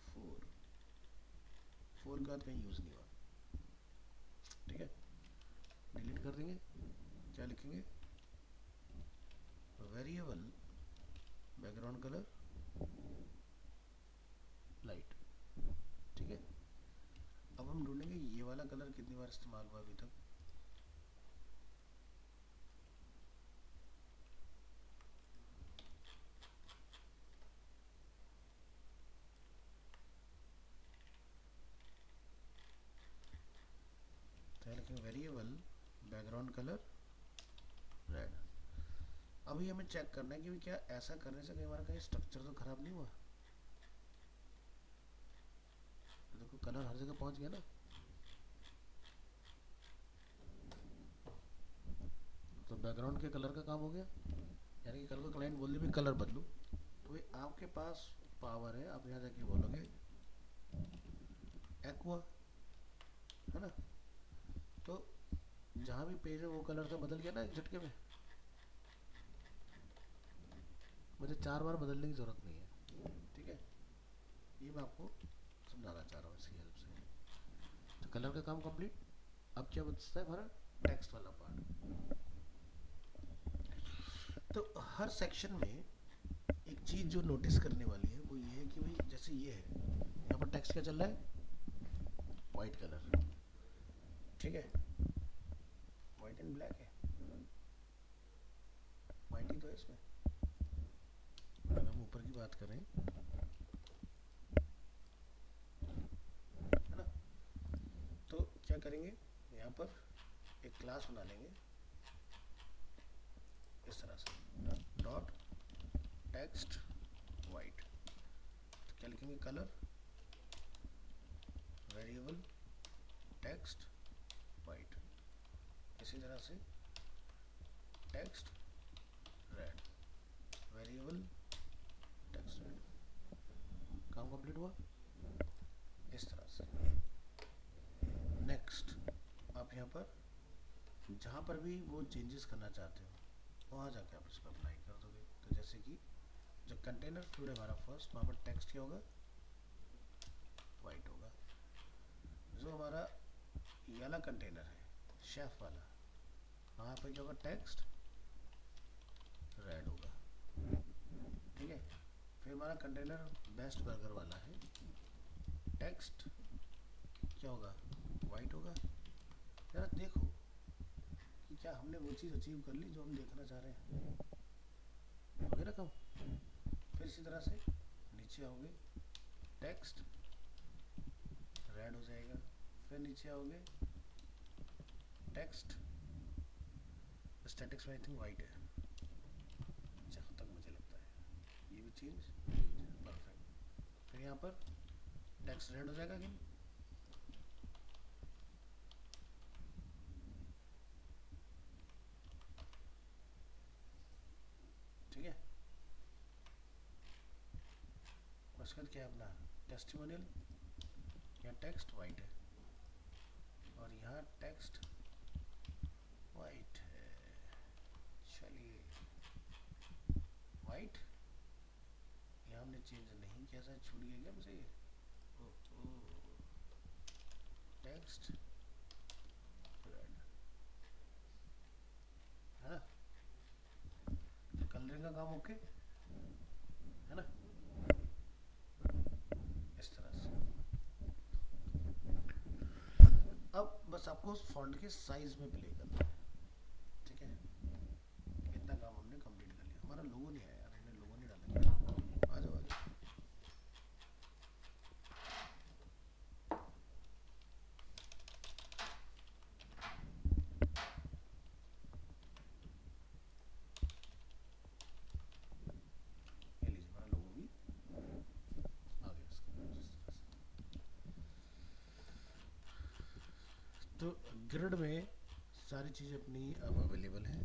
4, 4 के बाद कहीं यूज नहीं हुआ, ठीक है। डिलीट कर देंगे। क्या लिखेंगे, वेरिएबल बैकग्राउंड कलर लाइट, ठीक है। अब हम ढूंढेंगे ये वाला कलर कितनी बार इस्तेमाल हुआ अभी तक। लिखेंगे वेरिएबल बैकग्राउंड कलर रेड। अभी हमें चेक करना है कि क्या ऐसा करने से कई बार कहीं स्ट्रक्चर तो खराब नहीं हुआ। तो देखो कलर हर जगह पहुंच गया ना। तो बैकग्राउंड के कलर का काम हो गया, यानी कि कल को क्लाइंट बोल दे भी कलर बदलू, तो ये आपके पास पावर है। आप यहाँ जाके बोलोगे एक्वा, है ना। तो जहाँ भी पेज है वो कलर तो बदल गया ना एक झटके में। मुझे 4 बार बदलने की ज़रूरत नहीं है, ठीक है। ये मैं आपको समझाना चाह रहा हूँ इसकी हेल्प से। तो कलर का काम कंप्लीट। अब क्या बचता है हमारा टेक्स्ट वाला पार्ट। तो हर सेक्शन में एक चीज़ जो नोटिस करने वाली है वो ये है कि भाई जैसे ये है, यहाँ पर टेक्स्ट क्या चल रहा है, वाइट कलर, ठीक है। वाइट एंड ब्लैक है, वाइट ही तो है इसमें। अगर हम ऊपर की बात करें, है ना, तो क्या करेंगे, यहाँ पर एक क्लास बना लेंगे इस तरह से, डॉट टेक्स्ट वाइट। तो क्या लिखेंगे, कलर वेरिएबल टेक्स्ट वाइट। इसी तरह से text red, variable text red. काम कंप्लीट हुआ। से। नेक्स्ट आप यहाँ पर जहाँ पर भी वो चेंजेस करना चाहते हो वहाँ जाके आप इसको अप्लाई कर दोगे। तो जैसे कि जो कंटेनर फ्लूइड है हमारा फर्स्ट, वहाँ पर टेक्स्ट क्या होगा, वाइट होगा। जो हमारा ये वाला कंटेनर है शेफ वाला, वहाँ पर क्या होगा, टेक्स्ट रेड होगा। ठीक है, फिर हमारा कंटेनर बेस्ट बर्गर वाला है, टेक्स्ट क्या होगा, वाइट होगा। जरा देखो कि क्या हमने वो चीज़ अचीव कर ली जो हम देखना चाह रहे हैं, हो गया ना कम। फिर इसी तरह से नीचे आओगे, टेक्स्ट रेड हो जाएगा। फिर नीचे आओगे, टेक्स्ट स्टैटिक्स में आई थिंक वाइट है, जहाँ तक मुझे लगता है। ये भी चेंज परफेक्ट। फिर यहाँ पर टेक्स्ट रेड हो जाएगा कि नहीं, ठीक है। उसके बाद क्या है अपना टेस्टिमोनियल, यहाँ टेक्स्ट वाइट है और यहाँ टेक्स्ट वाइट है। चलिए वाइट, यहाँ हमने चेंज नहीं किया, शायद छूट गया क्या मुझे ये। टेक्स्ट रेड है ना, कलरिंग का काम ओके है ना, इस तरह से। अब बस आपको उस फॉन्ट के साइज में प्ले करना है, ठीक है। इतना काम हमने कंप्लीट कर लिया। हमारा लोगो नहीं आया यार, इन्हें लोगो नहीं डाला। आ जाओ आ जाओ। ये लीजिए हमारा लोगो भी आ गया इसका, जिस तरह से। तो ग्रिड में सारी चीज़ें अपनी अब अवेलेबल हैं।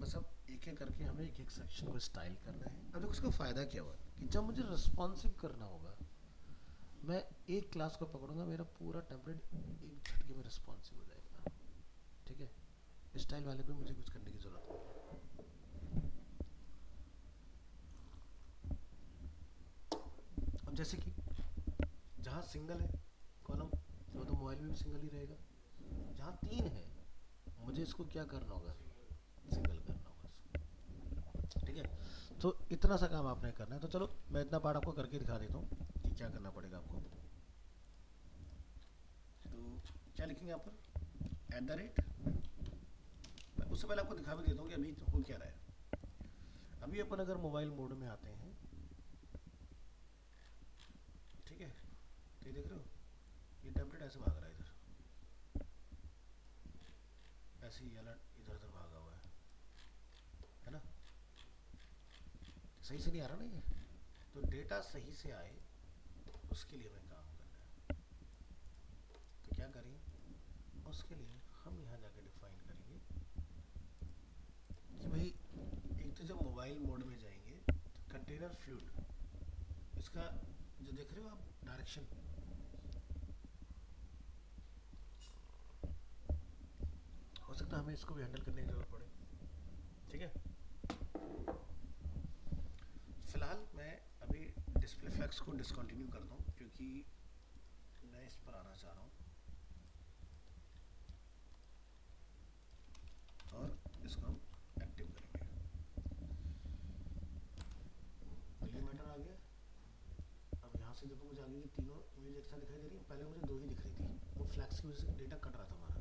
बस अब एक एक करके हमें एक एक सेक्शन को स्टाइल करना है। अब देखो उसका फ़ायदा क्या हुआ कि जब मुझे रिस्पॉन्सिव करना होगा, मैं एक क्लास को पकड़ूंगा, मेरा पूरा टेम्पलेट एक झटके में रिस्पॉन्सिव हो जाएगा। ठीक है, स्टाइल वाले पे मुझे कुछ करने की ज़रूरत नहीं है। अब जैसे कि जहाँ सिंगल है कॉलम, वो तो मोबाइल में भी सिंगल ही रहेगा। जहाँ तीन है मुझे इसको क्या करना होगा, सिंगल करना होगा इसको। ठीक है, तो इतना सा काम आपने करना है। तो चलो मैं इतना पार्ट आपको करके दिखा देता हूँ कि क्या करना पड़ेगा आपको। तो क्या लिखेंगे यहाँ पर, एट द रेट। उससे पहले आपको दिखा भी देता हूँ कि अभी हो क्या रहा है। अभी अपन अगर मोबाइल मोड में आते हैं, ठीक है, तो ये देख रहे हो ये टेम्पलेट ऐसे भाग रहा है, इधर ऐसे ही अलर्ट इधर उधर भागा हुआ है ना, सही से नहीं आ रहा ना ये। तो डेटा सही से आए उसके लिए हमें काम करना है। तो क्या करेंगे, उसके लिए हम यहाँ जाके डिफाइन करेंगे कि भाई एक तो जब मोबाइल मोड में जाएंगे तो कंटेनर फ्लूइड, इसका जो देख रहे हो आप डायरेक्शन, हो सकता है हमें इसको भी हैंडल करने की जरूरत पड़े। ठीक है, फिलहाल मैं अभी डिस्प्ले फ्लैक्स को डिसकंटिन्यू कर दूं क्योंकि मैं इस पर आना चाह रहा हूँ और इसको हम एक्टिव करेंगे। मिलीमीटर आ गया। अब यहाँ से देखो मुझे आगे की तीनों इमेज एक साथ दिखाई दे रही है। पहले मुझे दो ही दिख रही थी, वो फ्लैक्स की वजह से डेटा कट रहा था हमारा।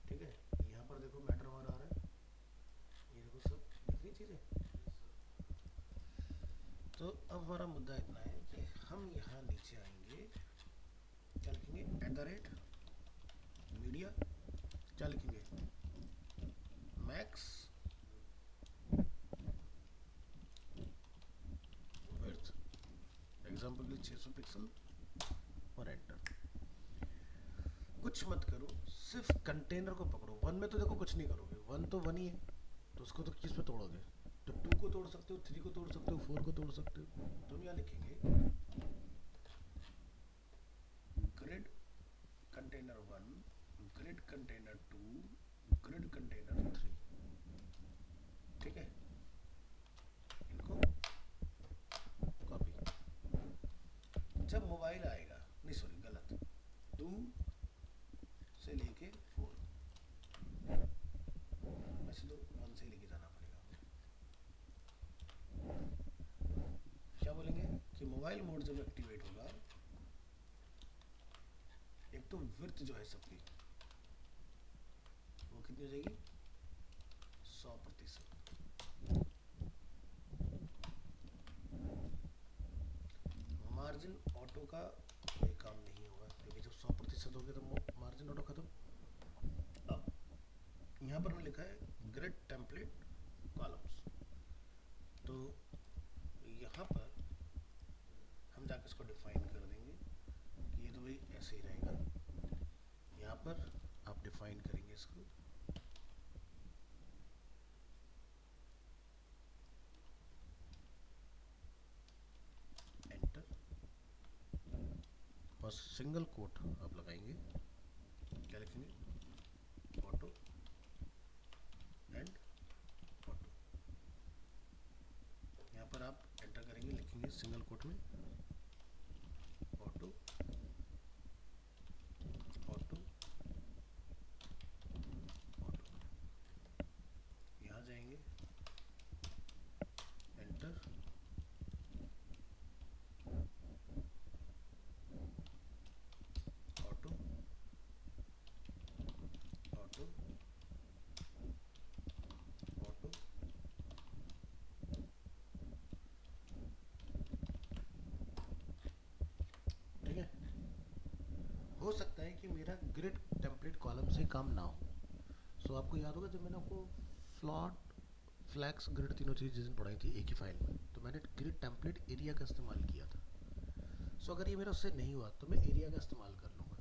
ठीक है, यहाँ पर देखो मैटर हमारा आ रहा है, ये देखो सब दिख रही चीज़ें। तो अब हमारा मुद्दा इतना है कि हम यहाँ नीचे आएंगे, क्या लिखेंगे, एट द रेट मीडिया, क्या लिखेंगे, मैक्स विड्थ, एग्जाम्पल के लिए 600 पिक्सल और एंटर। कुछ मत करो, सिर्फ कंटेनर को पकड़ो। वन में तो देखो कुछ नहीं करोगे, वन तो वन ही है, तो उसको तो किस पे तोड़ोगे, तो टू को तोड़ सकते हो, थ्री को तोड़ सकते हो, फोर को तोड़ सकते हो। तो हम यहाँ लिखेंगे container 1, grid container 2, grid container 3। ठीक है, इनको कॉपी। जब मोबाइल आएगा, नहीं सॉरी गलत, 2 से लेके 4, वैसे तो 1 से लेके जाना पड़ेगा हमें। क्या बोलेंगे कि मोबाइल मोड जब एक्टिवेट होगा, एक तो विड्थ जो है सबकी वो कितनी हो जाएगी, 100%। मार्जिन ऑटो का कोई काम नहीं होगा, क्योंकि जब 100% हो गया तो मार्जिन ऑटो खत्म। अब यहाँ पर लिखा है ग्रिड टेम्पलेट कॉलम्स, तो यहाँ पर हम जाकर इसको डिफाइन कर देंगे कि ये तो भाई ऐसे ही रहेगा। यहाँ पर आप डिफाइन करेंगे इसको, एंटर, और सिंगल कोट आप लगाएंगे। क्या लिखेंगे, ऑटो एंड ऑटो। यहाँ पर आप एंटर करेंगे, लिखेंगे सिंगल कोट में ऑटो ऑटो ऑटो। यहाँ जाएंगे, एंटर, ऑटो ऑटो ऑटो। ठीक है, हो सकता है कि मेरा ग्रिड टेम्पलेट कॉलम से काम ना हो। सो आपको याद होगा जब मैंने आपको फ्लॉट, फ्लैक्स, ग्रिड तीनों चीज़ जिस दिन पढ़ाई थी एक ही फाइल में, तो मैंने ग्रिड टेम्पलेट एरिया का इस्तेमाल किया था। सो अगर ये मेरा उससे नहीं हुआ तो मैं एरिया का इस्तेमाल कर लूँगा,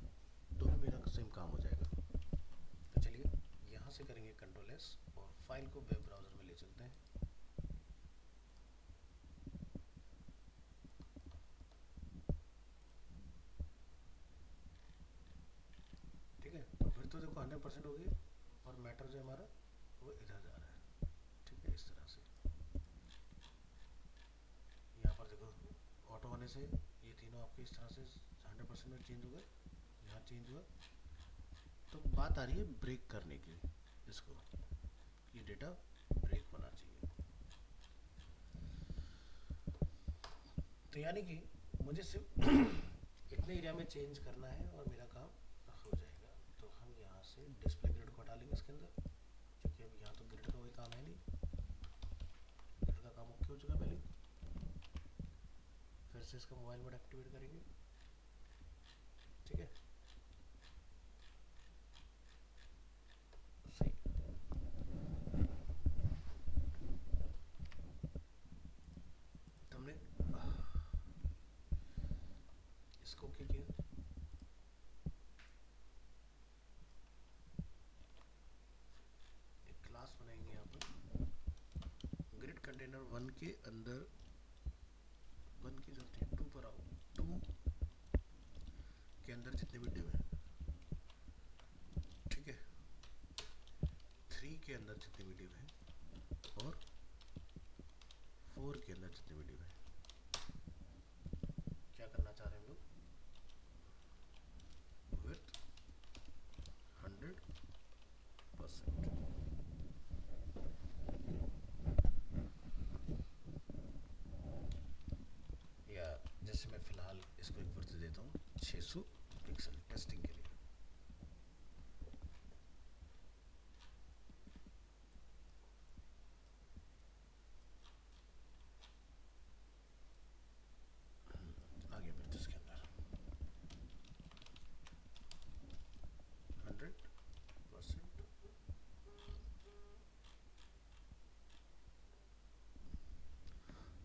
तो भी मेरा सेम काम हो जाएगा। तो चलिए यहाँ से करेंगे कंट्रोल एस और फाइल को वेब ब्राउज़र में ले चलते हैं। ठीक है, तो फिर तो देखो 100% हो गई, और मैटर जो हमारा वो इधर जा रहा है। ठीक है, इस तरह से यहाँ पर देखो ऑटो होने से ये तीनों आपके इस तरह से 100% में चेंज हो गए, यहाँ चेंज हुआ। तो बात आ रही है ब्रेक करने की, इसको ये डेटा ब्रेक होना चाहिए। तो यानी कि मुझे सिर्फ इतने एरिया में चेंज करना है और मेरा काम हो जाएगा। तो हम यहाँ से डिस्प्ले ग्रिड को हटा लेंगे इसके अंदर, क्योंकि अब यहाँ तो ग्रिड का कोई काम है नहीं, ग्रिड का काम ओके हो चुका पहले। फिर से इसका मोबाइल मोड एक्टिवेट करेंगे। ठीक है, सही। तुमने इसको क्या किया, एक क्लास बनाएंगे यहाँ पर ग्रिड कंटेनर 1 के अंदर, 1 की जरूरत है, 2 पर आओ, 2 के अंदर जितने भी डिव हैं, ठीक है, 3 के अंदर जितने भी डिव हैं, और 4 के अंदर जितने भी डिव हैं। क्या करना चाह रहे हैं हम लोग, विड्थ 100%, या जैसे मैं फिलहाल इसको एक विड्थ देता हूँ 600 पिक्सल टेस्टिंग के लिए। आ गया विड्थ इसके अंदर 100%।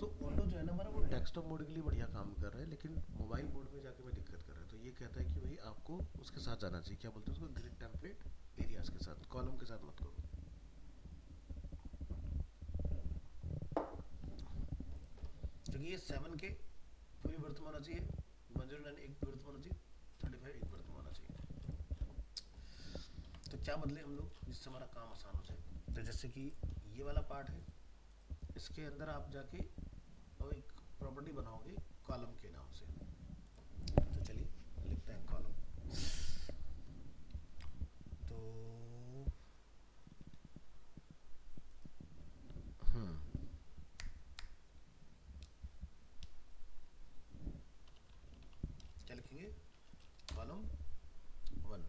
तो ऑटो जो है ना हमारा वो डेस्कटॉप मोड के लिए बढ़िया काम कर रहा है, लेकिन मोबाइल मोड में जाके मैं दिक्कत कर रहा है। तो ये कहता है कि भाई आपको उसके साथ जाना चाहिए, क्या बोलते हैं उसको, ग्रिड टेम्पलेट एरियाज के साथ, कॉलम के साथ मत करो। क्योंकि ये 7 के पूरी वर्थ में होना चाहिए, 109 एक वर्थ में होना चाहिए, 35 एक वर्थ में होना चाहिए। क्या बदले हम लोग जिससे हमारा काम आसान हो जाए। तो जैसे कि ये वाला पार्ट है, इसके अंदर आप जाके और एक प्रॉपर्टी बनाओगे कॉलम के नाम से। तो चलिए लिखते हैं कॉलम। तो क्या लिखेंगे, कॉलम 1।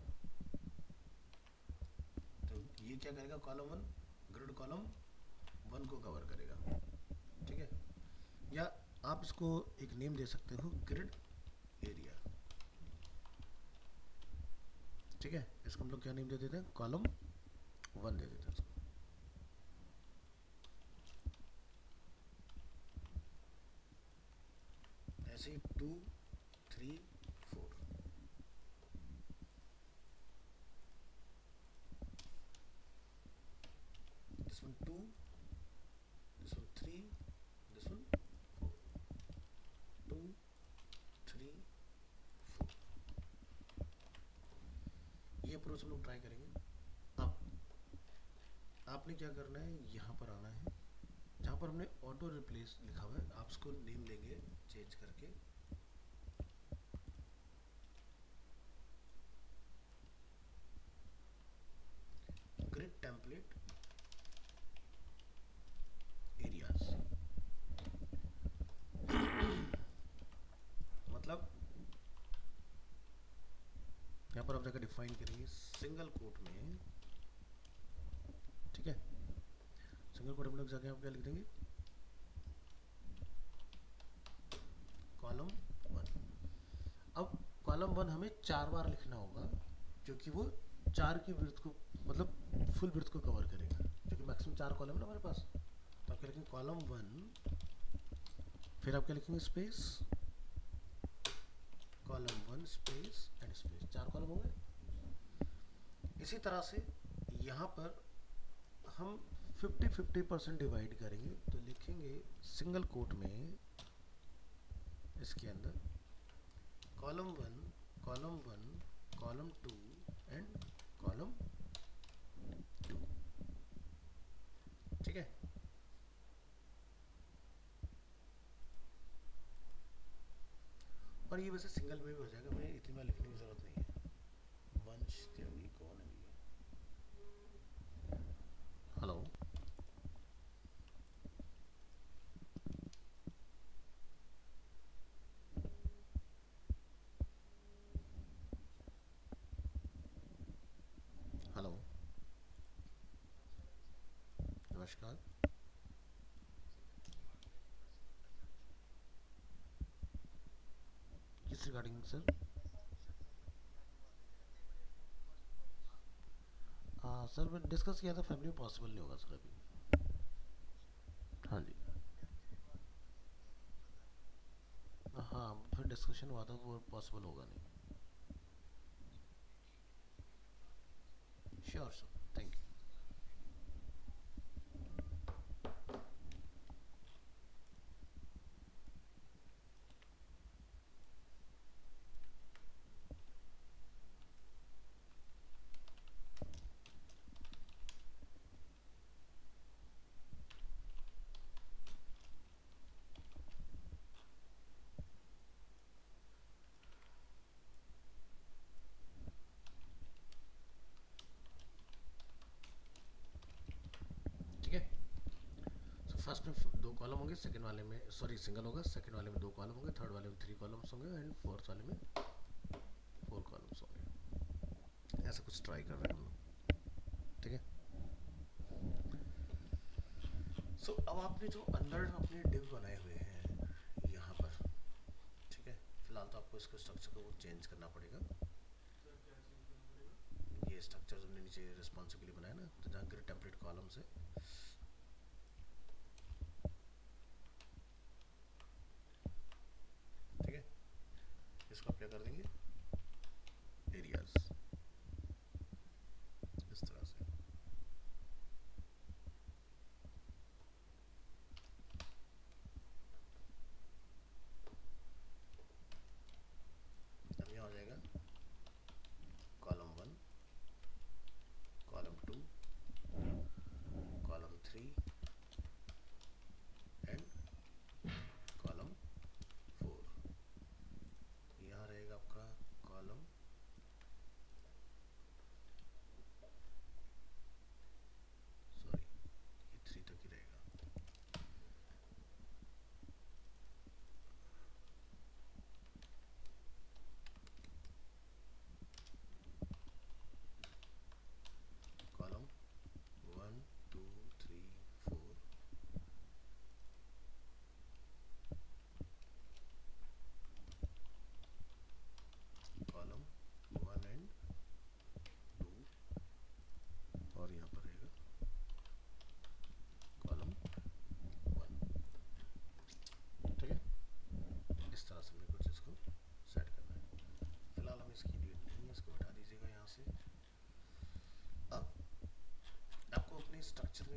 तो ये क्या करेगा, कॉलम 1 ग्रिड कॉलम 1 को कवर करेगा, ठीक है। या आप इसको एक नेम दे सकते हो, ग्रिड एरिया, ठीक है। इसको हम लोग क्या नेम दे देते हैं, कॉलम 1 दे देते हैं इसको। ऐसे ही 2 3 4, this one 2, this one 3, this one 4, 2 3 4। ये अप्रोच हम लोग ट्राई करेंगे। अब आपने क्या करना है, यहाँ पर आना है, जहाँ पर हमने ऑटो रिप्लेस लिखा हुआ है, आप उसको नेम देंगे चेंज करके ग्रिड टेम्पलेट एरियाज। मतलब यहाँ पर आप जाकर डिफाइन करेंगे सिंगल कोट में, ठीक है। सिंगल कोट हम लोग जाके आप क्या लिख देंगे, कॉलम 1। अब कॉलम 1 हमें 4 बार लिखना होगा, क्योंकि वो 4 की विड्थ को, मतलब फुल विड्थ को कवर करेगा, क्योंकि मैक्सिमम 4 कॉलम है ना हमारे पास। तो आप क्या लिखेंगे, कॉलम 1, फिर आप क्या लिखेंगे, space, column 1 space and space, 4 column हो गए। इसी तरह से यहाँ पर हम 50-50% डिवाइड करेंगे, तो लिखेंगे सिंगल कोट में इसके अंदर column 1 column 1 column 2 and column 2, ठीक है। और ये वैसे सिंगल में भी हो जाएगा, मैं इतनी बार लिखने की जरूरत नहीं है। वंश त्यागी कौन है ये, हेलो, हेलो, नमस्कार। किस रिगार्डिंग सर? सर मैंने डिस्कस किया था, फैमिली में पॉसिबल नहीं होगा सर अभी। हाँ जी, हाँ फिर डिस्कशन हुआ था, वो पॉसिबल होगा नहीं। Sure sir, thank you. ठीक है, तो फर्स्ट में 2 कॉलम होंगे, सेकंड वाले में सॉरी सिंगल होगा, सेकंड वाले में 2 कॉलम होंगे, थर्ड वाले में 3 कॉलम्स होंगे एंड फोर्थ वाले में 4 कॉलम्स होंगे। ऐसा कुछ ट्राई कर रहे हैं हम लोग, ठीक है। सो अब आपने जो अंदर अपने डिव बनाए हुए हैं यहाँ पर, ठीक है, फिलहाल तो आपको इसको स्ट्रक्चर को चेंज करना पड़ेगा। ये स्ट्रक्चर हमने नीचे रिस्पॉन्सिव के लिए बनाया ना, तो जहाँ ग्रिड टेम्पलेट कॉलम्स है, ठीक है, इसको आप क्या कर देंगे, एरियाज, इस तरह से। अब यहाँ हो जाएगा कॉलम 1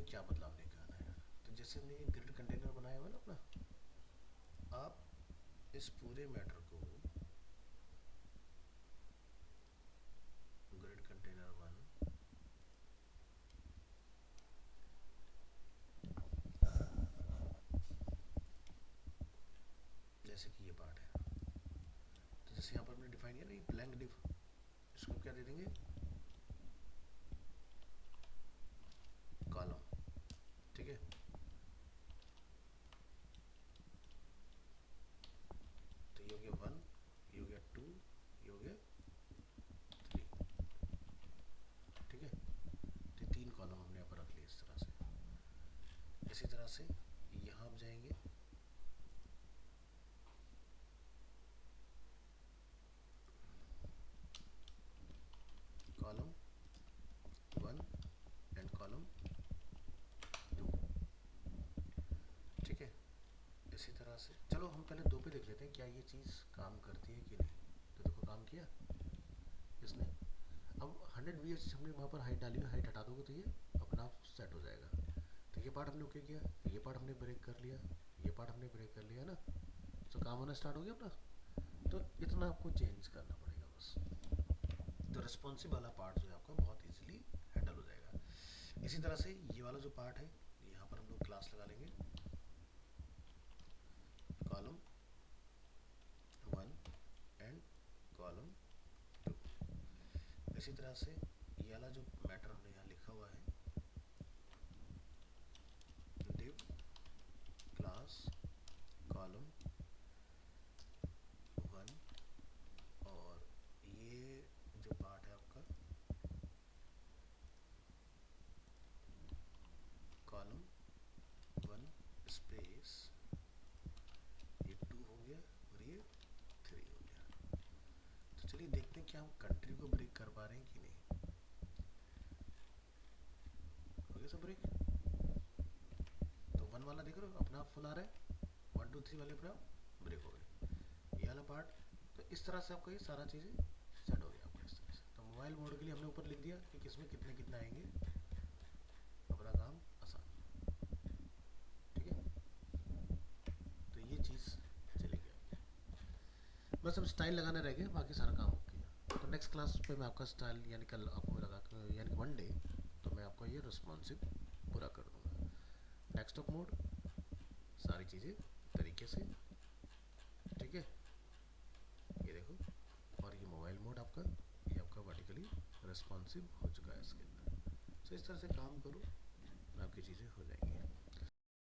क्या बदलाव लेकर आना है। तो जैसे हमने ये ग्रिड कंटेनर बनाया हुआ ना अपना, आप इस पूरे मैटर को ग्रिड कंटेनर 1 जैसे कि ये पार्ट है, तो जैसे यहाँ पर हमने डिफाइन किया ना ये ब्लैंक डिव, इसको क्या दे देंगे, कॉलम। ठीक है, तो ये हो गया 1, ये हो गया 2, ये हो गया 3। ठीक है, तो 3 कॉलम हमने यहाँ पर रख लिए इस तरह से। इसी तरह से यहाँ आप जाएंगे, कॉलम 1 एंड कॉलम 2। ठीक है, इसी तरह से चलो हम पहले 2 पे देख लेते हैं क्या ये चीज़ काम करती है कि नहीं। तो देखो काम किया इसने। अब 100 VH हमने वहाँ पर हाइट डाली है, हाइट हटा दोगे तो ये अपना आप सेट हो जाएगा। तो ये पार्ट हमने ओके किया, ये पार्ट हमने ब्रेक कर लिया, ये पार्ट हमने ब्रेक कर लिया ना, तो काम होना स्टार्ट हो गया अपना। तो इतना आपको चेंज करना पड़ेगा बस, तो रिस्पॉन्सिव वाला पार्ट जो है आपका बहुत इजीली हैंडल हो जाएगा। इसी तरह से ये वाला जो पार्ट है, यहाँ पर हम लोग क्लास लगा लेंगे कॉलम 1 एंड कॉलम 2। इसी तरह से ये वाला जो मैटर हमने यहाँ लिखा हुआ है, div क्लास कॉलम 1, और ये जो पार्ट है आपका कॉलम 1 स्पेस, ये 2 हो गया और ये 3 हो गया। तो चलिए देखते हैं क्या हम कंट्री को ब्रेक कर पा रहे हैं कि नहीं। हो गया सब ब्रेक। तो 1 वाला देख रहे हो अपना आप फुल आ रहा है, 1 2 3 वाले अपने आप ब्रेक हो गए। ये वाला पार्ट, तो इस तरह से आपको ये सारा चीज़ें सेट हो गया आपका इस तरह से। तो मोबाइल मोड के लिए हमने ऊपर लिख दिया कि किसमें कितने कितने आएंगे, अपना काम आसान। ठीक है, तो ये चीज़ चली गई। बस अब स्टाइल लगाने रह गए, बाकी सारा काम हो गया। तो नेक्स्ट क्लास पे मैं आपका स्टाइल यानी कल आपको लगा यानी कि 1 डे तो मैं आपको ये रिस्पॉन्सिव पूरा कर दूंगा। डेस्कटॉप मोड सारी चीज़ें तरीके से। ठीक है, ये देखो, और ये मोबाइल मोड आपका, ये आपका वर्टिकली रिस्पॉन्सिव हो चुका है इसके अंदर। तो इस तरह से काम करो, आपकी चीज़ें हो जाएंगी।